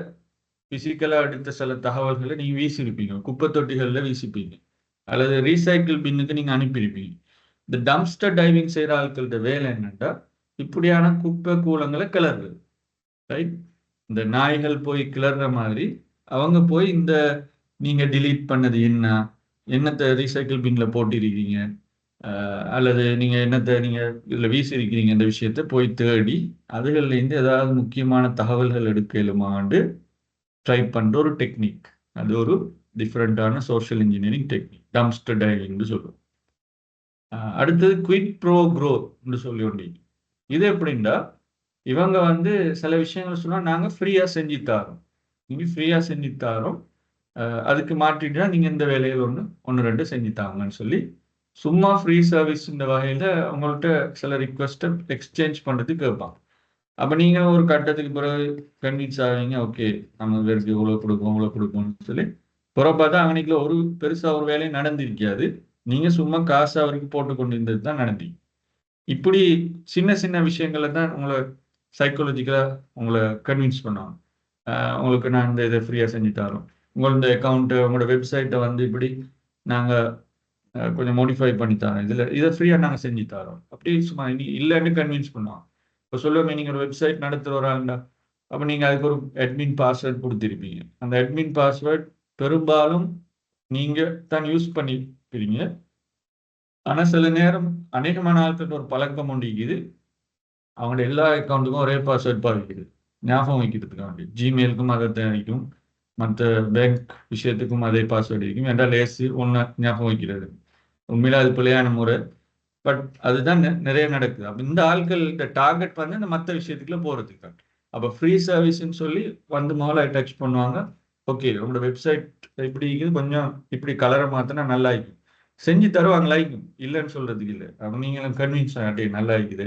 பிசிக்கலாக எடுத்த சில தகவல்களை நீங்கள் வீசியிருப்பீங்க, குப்பை தொட்டிகளில் வீசிப்பீங்க, அல்லது ரீசைக்கிள் பின்னுக்கு நீங்கள் அனுப்பியிருப்பீங்க. இந்த டம்ஸ்டர் டைவிங் செய்கிற ஆட்கள்கிட்ட வேலை என்னென்னா இப்படியான குப்பை கூலங்களை கிளறுறது. ரைட். இந்த நாய்கள் போய் கிளறுற மாதிரி அவங்க போய் இந்த நீங்கள் டிலீட் பண்ணது என்னத்தை ரீசைக்கிள் பின்னில் போட்டிருக்கீங்க, அல்லது நீங்கள் என்னத்தை நீங்கள் இதில் வீசியிருக்கிறீங்க, இந்த விஷயத்தை போய் தேடி அதுகள்லேருந்து ஏதாவது முக்கியமான தகவல்கள் எடுக்கலுமாண்டு ட்ரை பண்ணுற ஒரு டெக்னிக். அது ஒரு டிஃப்ரெண்டான சோஷியல் இன்ஜினியரிங் டெக்னிக், டம்ஸ்டர் டைவிங்னு சொல்லுவோம். அடுத்தது குவிட் ப்ரோ க்ரோன்னு சொல்லி ஒண்டி. இது எப்படின்னா இவங்க வந்து சில விஷயங்கள் சொன்னால் நாங்கள் ஃப்ரீயாக செஞ்சு தரோம், நீங்கள் ஃப்ரீயாக செஞ்சு தரோம், அதுக்கு மாற்றிட்டுனா நீங்கள் இந்த வேலையில் ஒன்று ரெண்டு செஞ்சு தாங்கன்னு சொல்லி சும்மா ஃப்ரீ சர்வீஸ் இந்த வகையில் உங்கள்கிட்ட சில ரிக்வெஸ்ட்டை எக்ஸ்சேஞ்ச் பண்ணுறதுக்கு கேட்பாங்க. அப்போ நீங்கள் ஒரு கட்டத்துக்கு பிறகு கன்வின்ஸ் ஆவீங்க, ஓகே நம்ம வேறுக்கு இவ்வளோ கொடுப்போம்னு சொல்லி பிறப்பா தான் அவனுக்குள்ள ஒரு பெருசாக ஒரு வேலையும் நடந்திருக்காது, நீங்கள் சும்மா காசு அவருக்கு போட்டு கொண்டு இருந்தது தான் நடந்தி. இப்படி சின்ன சின்ன விஷயங்களை தான் உங்களை சைக்காலஜிக்கலாக உங்களை கன்வின்ஸ் பண்ணுவாங்க. உங்களுக்கு நான் இந்த இதை ஃப்ரீயாக செஞ்சு தரோம், உங்களோட அக்கௌண்ட்டு உங்களோட வெப்சைட்டை வந்து இப்படி நாங்கள் கொஞ்சம் மாடிஃபை பண்ணி தரோம், இதை ஃப்ரீயாக நாங்கள் செஞ்சு தரோம், அப்படி சும்மா இல்லைன்னு கன்வின்ஸ் பண்ணுவோம். இப்போ சொல்லுவோமே நீங்கள் ஒரு வெப்சைட் நடத்துகிறவராண்டா, அப்போ நீங்கள் அதுக்கு ஒரு அட்மின் பாஸ்வேர்ட் கொடுத்துருப்பீங்க. அந்த அட்மின் பாஸ்வேர்ட் பெரும்பாலும் நீங்கள் தான் யூஸ் பண்ணியிருப்பீங்க, ஆனா சில நேரம் அநேகமான ஆட்களுக்கு ஒரு பழக்கம் உண்டு இருக்குது. அவங்களோட எல்லா அக்கௌண்ட்டுக்கும் ஒரே பாஸ்வேர்ட் பாவிக்குது. ஞாபகம் வைக்கிறதுக்காண்டி. ஜிமெயிலுக்கும் அதை வைக்கும். மற்ற பேங்க் விஷயத்துக்கும் அதே பாஸ்வேர்டு இருக்கும். ஏன்டா லேசு ஒன்று ஞாபகம் வைக்கிறது. உண்மையில அது பிழையான முறை. பட் அதுதான் நிறைய நடக்குது. அப்ப இந்த ஆட்கள்கிட்ட டார்கெட் வந்து இந்த மற்ற விஷயத்துக்குள்ள போறதுக்கு. அப்ப ஃப்ரீ சர்வீஸ்ன்னு சொல்லி வந்து முதல்ல டச் பண்ணுவாங்க. ஓகே, உங்களோட வெப்சைட் இப்படி இருக்குது, கொஞ்சம் இப்படி கலரை மாத்தினா நல்லா இருக்கும். செஞ்சு தருவாங்களா இருக்கும், இல்லைன்னு சொல்றதுக்கு இல்லை. அப்ப நீங்களும் கன்வின்ஸ் ஆகிட்டே நல்லா இருக்குது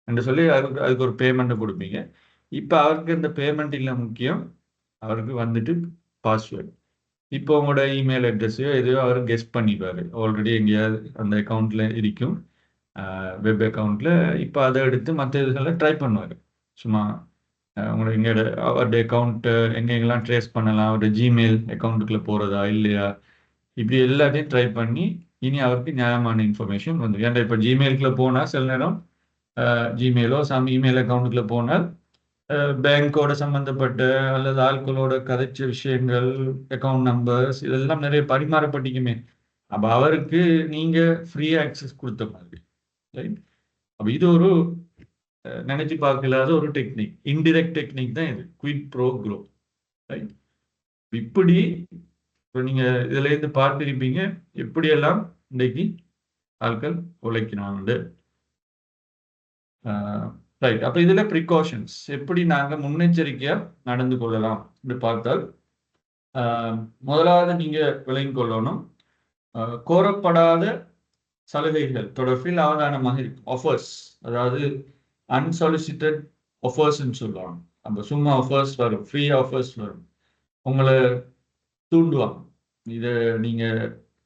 என்று சொல்லி அதுக்கு ஒரு பேமெண்ட்டை கொடுப்பீங்க. இப்போ அவருக்கு இந்த பேமெண்ட் இல்லை முக்கியம், அவருக்கு வந்துட்டு பாஸ்வேர்டு. இப்போ உங்களோட இமெயில் அட்ரஸையோ எதையோ அவர் கெஸ்ட் பண்ணிப்பாரு. ஆல்ரெடி எங்கேயாவது அந்த அக்கௌண்ட்ல இருக்கும், வெப் அக்கௌண்ட்ல. இப்போ அதை எடுத்து மற்ற இதுகளை ட்ரை பண்ணுவார். சும்மா உங்களோட எங்களோட அவருடைய அக்கௌண்ட்டு எங்கெங்கெல்லாம் ட்ரேஸ் பண்ணலாம், அவருடைய ஜிமெயில் அக்கௌண்ட்டுக்குள்ளே போகிறதா இல்லையா, இப்படி எல்லாத்தையும் ட்ரை பண்ணி இனி அவருக்கு நியாயமான இன்ஃபர்மேஷன் வந்து. ஏன்டா இப்போ ஜிமெயிலுக்குள்ள போனால் சில நேரம் ஜிமெயிலோ சம் இமெயில் அக்கௌண்ட்டுக்குள்ள போனால் பேங்கோட சம்பந்தப்பட்ட அல்லது ஆட்களோட கதைச்ச விஷயங்கள், அக்கௌண்ட் நம்பர்ஸ் இதெல்லாம் நிறைய பரிமாறப்பட்டிக்குமே. அப்போ அவருக்கு நீங்க ஃப்ரீ ஆக்சஸ் கொடுத்த மாதிரி. ரைட். அப்போ இது ஒரு நினைச்சு பார்க்கலாத ஒரு டெக்னிக், இன்டிரெக்ட் டெக்னிக் தான் இது, குவிட் ப்ரோ க்ரோ. ரைட். இப்படி இப்போ நீங்க இதுல இருந்து பார்த்திருப்பீங்க எப்படியெல்லாம் இன்னைக்கு ஆட்கள் உழைக்கிறாங்க. ரைட். அப்போ இதில் ப்ரிகாஷன்ஸ் எப்படி நாங்கள் முன்னெச்சரிக்கையாக நடந்து கொள்ளலாம் என்று பார்த்தால், முதலாவது நீங்கள் விளங்கிக் கொள்ளணும், கோரப்படாத சலுகைகள் தொடர்பில் அவதானமாக இருக்கும். ஆஃபர்ஸ், அதாவது அன்சாலிசிட்டட் ஆஃபர்ஸ்ன்னு சொல்லுவாங்க. அப்போ சும்மா ஆஃபர்ஸ் வரும், ஃப்ரீ ஆஃபர்ஸ் வரும், உங்களை தூண்டுவாங்க, இதை நீங்கள்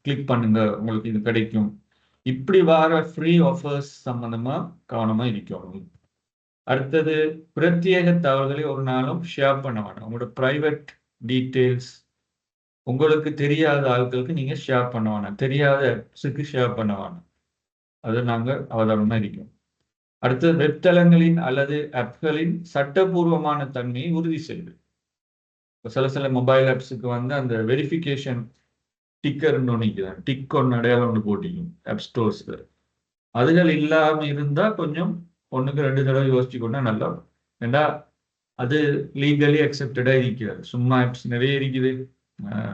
கிளிக் பண்ணுங்க உங்களுக்கு இது கிடைக்கும். இப்படி வர ஃப்ரீ ஆஃபர்ஸ் சம்பந்தமாக கவனமாக இருக்கணும். அடுத்தது, பிரத்யேக தகவல்களை ஒரு நாளும் ஷேர் பண்ண வேண்டாம். உங்களோட ப்ரைவேட் டீட்டெயில்ஸ் உங்களுக்கு தெரியாத ஆட்களுக்கு நீங்கள் ஷேர் பண்ண வேணாம், தெரியாத ஆப்ஸுக்கு ஷேர் பண்ண வேணாம். அது நாங்கள் அவதானமாக இருக்கோம். அடுத்தது, வெப்தளங்களின் அல்லது ஆப்களின் சட்டபூர்வமான தன்மையை உறுதி செய்து. சில மொபைல் ஆப்ஸுக்கு வந்து அந்த வெரிஃபிகேஷன் டிக்கர்ன்னு ஒன்று, டிக் ஒன்று அடையாளம் ஒன்று போட்டிக்கும் ஆப் ஸ்டோர்ஸில். அதுகள் இல்லாமல் இருந்தால் கொஞ்சம் ஒன்றுக்கு 2 தடவை யோசிச்சு கொண்டா நல்லா. ஏண்டா அது லீகலி அக்செப்டடாக இருக்கிறது. சும்மா ஆப்ஸ் நிறைய இருக்குது.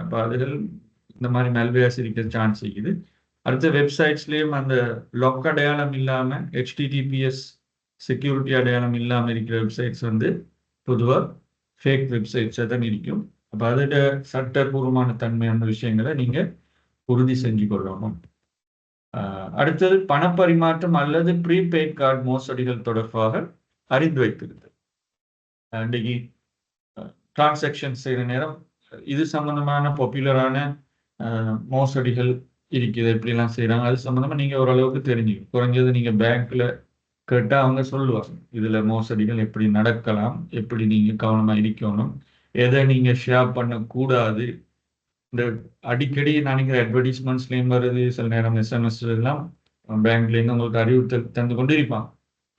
இப்போ அதுகள் இந்த மாதிரி மெல்வேர்ஸ் இருக்கிற சான்ஸ் இருக்குது. அடுத்த வெப்சைட்ஸ்லேயும் அந்த லாக் அடையாளம் இல்லாமல், HTTPS செக்யூரிட்டி அடையாளம் இல்லாமல் இருக்கிற வெப்சைட்ஸ் வந்து பொதுவாக ஃபேக் வெப்சைட்ஸாக தான் இருக்கும். அப்போ அதோட சட்டபூர்வமான தன்மையான விஷயங்களை நீங்கள் உறுதி செஞ்சு கொள்ளணும். அடுத்தது, பணப்பரிமாற்றம் அல்லது ப்ரீபெய்ட் கார்டு மோசடிகள் தொடர்பாக அறிந்து வைத்திருந்தது. இன்றைக்கு டிரான்சாக்ஷன் செய்கிற நேரம் இது சம்பந்தமான பாப்புலரான மோசடிகள் இருக்குது, எப்படிலாம் செய்கிறாங்க அது சம்மந்தமாக நீங்கள் ஓரளவுக்கு தெரிஞ்சுக்கணும். குறைஞ்சது நீங்கள் பேங்க்கில் கேட்டால் அவங்க சொல்லுவாங்க இதில் மோசடிகள் எப்படி நடக்கலாம், எப்படி நீங்கள் கவனமாக இருக்கணும், எதை நீங்கள் ஷேர் பண்ணக்கூடாது. இந்த அடிக்கடி நினைக்கிற அட்வர்டைஸ்மெண்ட்ஸ்லேயும் வருது, சில நேரம் SMS எல்லாம் பேங்க்லேருந்து உங்களுக்கு அறிவுறுத்தல் தந்து கொண்டு இருப்பான்.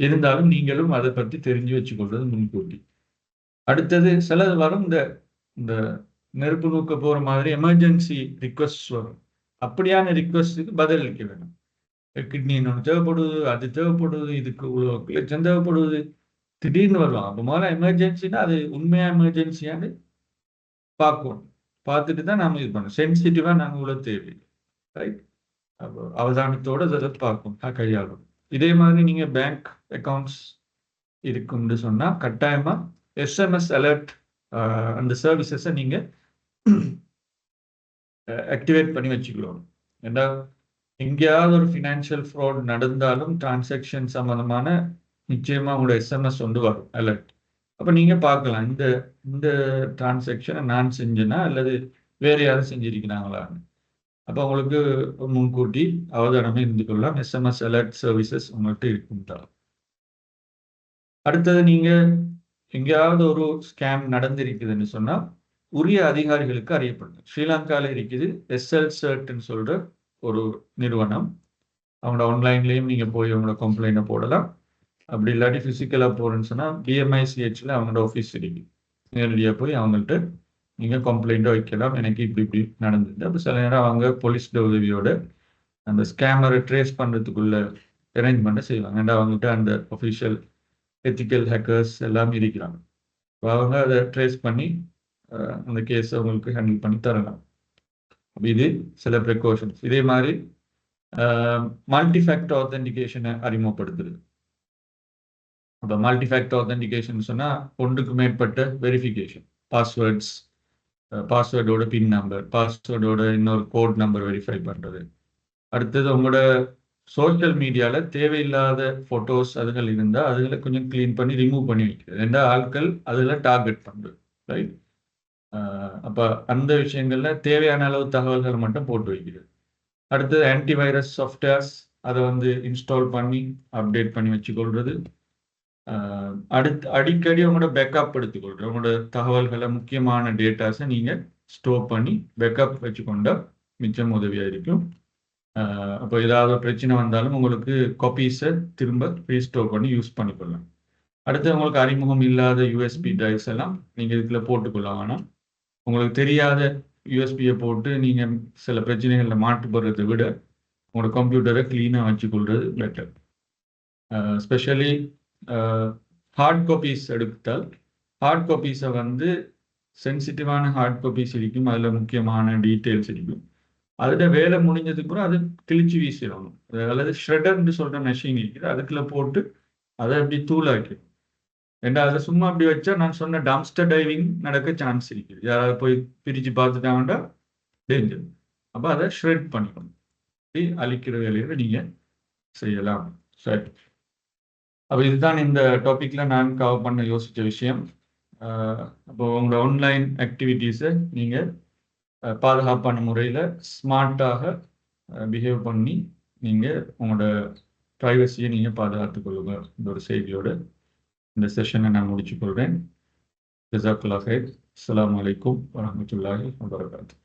இருந்தாலும் நீங்களும் அதை பற்றி தெரிஞ்சு வச்சுக்கொள்வது முன்கூட்டி. அடுத்தது, சிலது வரும் இந்த இந்த நெருப்பு நூக்க போகிற மாதிரி எமர்ஜென்சி ரிக்வஸ்ட் வரும். அப்படியான ரிக்வஸ்ட்டுக்கு பதில் அளிக்க வேணும். கிட்னி ஒன்று தேவைப்படுது, அது தேவைப்படுது, இதுக்கு இவ்வளோ லட்சம் தேவைப்படுது, திடீர்னு வருவாங்க. அப்போ முதல்ல எமர்ஜென்சின்னா அது உண்மையாக எமர்ஜென்சியான்னு பார்க்கணும். பார்த்துட்டு தான் நாம் இது பண்ணணும். சென்சிட்டிவாக நாங்கள் உள்ள தேவை. ரைட். அப்போ அவதானத்தோடு அதை பார்க்கணும், கையாளணும். இதே மாதிரி நீங்கள் பேங்க் அக்கௌண்ட்ஸ் இருக்குன்னு சொன்னால் கட்டாயமாக SMS அலர்ட் அந்த சர்வீசஸை நீங்கள் ஆக்டிவேட் பண்ணி வச்சுக்கலாம். ஏன்னா எங்கேயாவது ஒரு ஃபினான்ஷியல் ஃப்ராட் நடந்தாலும் டிரான்சாக்ஷன் சம்மந்தமான நிச்சயமாக உங்களோட SMS வந்து வரும் அலர்ட். அப்போ நீங்கள் பார்க்கலாம் இந்த இந்த டிரான்சாக்ஷனை நான் செஞ்சேன்னா அல்லது வேறு யாரும் செஞ்சிருக்கிறாங்களான்னு. அப்போ உங்களுக்கு முன்கூட்டி அவதானமே இருந்து கொள்ளலாம். SMS அலர்ட் சர்வீசஸ் உங்கள்கிட்ட இருக்கும் தான். அடுத்தது, நீங்கள் எங்கேயாவது ஒரு ஸ்கேம் நடந்திருக்குதுன்னு சொன்னால் உரிய அதிகாரிகளுக்கு அறியப்படுது. ஸ்ரீலங்காவில் இருக்குது SL CERTன்னு சொல்கிற ஒரு நிறுவனம். அவங்களோட ஆன்லைன்லேயும் நீங்கள் போய் அவங்களோட கம்ப்ளைண்ட்டை போடலாம். அப்படி இல்லாட்டி ஃபிசிக்கலாக போகிறேன்னு சொன்னால் BMICHல அவங்களோட ஆஃபீஸ் இருக்குது. நேரடியாக போய் அவங்கள்ட்ட நீங்கள் கம்ப்ளைண்ட்டை வைக்கலாம், எனக்கு இப்படி இப்படி நடந்தது. அப்போ சில நேரம் அவங்க போலீஸோட உதவியோட அந்த ஸ்கேமரை ட்ரேஸ் பண்ணுறதுக்குள்ள அரேஞ்ச்மெண்ட்டை செய்வாங்க. ஏன்னா அவங்ககிட்ட அந்த ஒஃபிஷியல் எத்திக்கல் ஹேக்கர்ஸ் எல்லாம் இருக்கிறாங்க. அப்ப அவங்க அதை ட்ரேஸ் பண்ணி அந்த கேஸை உங்களுக்கு ஹேண்டில் பண்ணி தரலாம். அப்ப இது சில ப்ரிகாஷன்ஸ். இதே மாதிரி மல்டி ஃபேக்டர் ஆத்தென்டிகேஷனை அறிமுகப்படுத்துது. அப்போ மல்டி ஃபேக்டர் ஆத்தென்டிகேஷன் சொன்னால் ஒன்றுக்கு மேற்பட்ட வெரிஃபிகேஷன், பாஸ்வேர்ட்ஸ், பாஸ்வேர்டோட பின் நம்பர், பாஸ்வேர்டோட இன்னொரு கோட் நம்பர் வெரிஃபை பண்ணுறது. அடுத்தது உங்களோட சோஷியல் மீடியாவில் தேவையில்லாத ஃபோட்டோஸ் அதுகள் இருந்தால் அதுகளை கொஞ்சம் க்ளீன் பண்ணி ரிமூவ் பண்ணி வைக்கிறது. ரெண்டா ஆட்கள் அதில் டார்கெட் பண்ணுறது, ரைட்? அப்போ அந்த விஷயங்களில் தேவையான அளவு தகவல்கள் மட்டும் போட்டு வைக்கிறது. அடுத்தது ஆன்டிவைரஸ் சாஃப்ட்வேர்ஸ், அதை வந்து இன்ஸ்டால் பண்ணி அப்டேட் பண்ணி வச்சுக்கொள்வது. அடிக்கடி உங்களோட பேக்கப் எடுத்துக்கொள்றது. உங்களோட தகவல்களை, முக்கியமான டேட்டாஸை நீங்கள் ஸ்டோர் பண்ணி பேக்கப் வச்சுக்கொண்டா மிச்சம் உதவியாக இருக்கும். அப்போ ஏதாவது பிரச்சனை வந்தாலும் உங்களுக்கு காப்பீஸை திரும்ப ரீஸ்டோர் பண்ணி யூஸ் பண்ணிக்கொள்ளலாம். அடுத்து உங்களுக்கு அறிமுகம் இல்லாத யூஎஸ்பி டிரைவ்ஸ் எல்லாம் நீங்கள் இதில் போட்டுக்கொள்ளலாம். ஆனால் உங்களுக்கு தெரியாத யூஎஸ்பியை போட்டு நீங்கள் சில பிரச்சனைகளில் மாட்டுப்படுறதை விட உங்களோட கம்ப்யூட்டரை க்ளீனாக வச்சுக்கொள்வது பெட்டர். ஸ்பெஷலி ஹார்ட் காப்பீஸ் எடுத்தால், ஹார்ட் காப்பீஸை வந்து சென்சிட்டிவான ஹார்ட் காப்பீஸ் இருக்கும், அதில் முக்கியமான டீட்டெயில்ஸ் இருக்கும். அதில் வேலை முடிஞ்சதுக்கு அப்புறம் அது கிழிச்சு வீசிடணும். அல்லது ஷ்ரெடர்ன்னு சொல்கிற மெஷின் இருக்குது, அதுக்குள்ள போட்டு அதை அப்படி தூளாக்கி. ஏன்னா அதை சும்மா அப்படி வச்சா நான் சொன்ன டம்ஸ்டர் டைவிங் நடக்க சான்ஸ் இருக்குது. யாராவது போய் பிரித்து பார்த்துட்டாங்கன்னா டேஞ்சர். அப்போ அதை ஷ்ரெட் பண்ணிக்கணும். அப்படி அழிக்கிற வேலையை நீங்கள் செய்யலாம். சரி, அப்போ இதுதான் இந்த டாப்பிக்கில் நான் கவர் பண்ண யோசித்த விஷயம். அப்போ உங்களோட ஆன்லைன் ஆக்டிவிட்டீஸை நீங்கள் பாதுகாப்பான முறையில் ஸ்மார்ட்டாக பிஹேவ் பண்ணி நீங்கள் உங்களோட ப்ரைவசியை நீங்கள் பாதுகாத்துக் கொள்ளுங்க. இந்த ஒரு செய்தியோடு இந்த செஷனை நான் முடிச்சுக்கொள்கிறேன். ஜஸாக்கல்லாஹ் ஹைர். அஸ்ஸலாமு அலைக்கும் வரஹ்மத்துல்லாஹி வபரகாத்துஹு.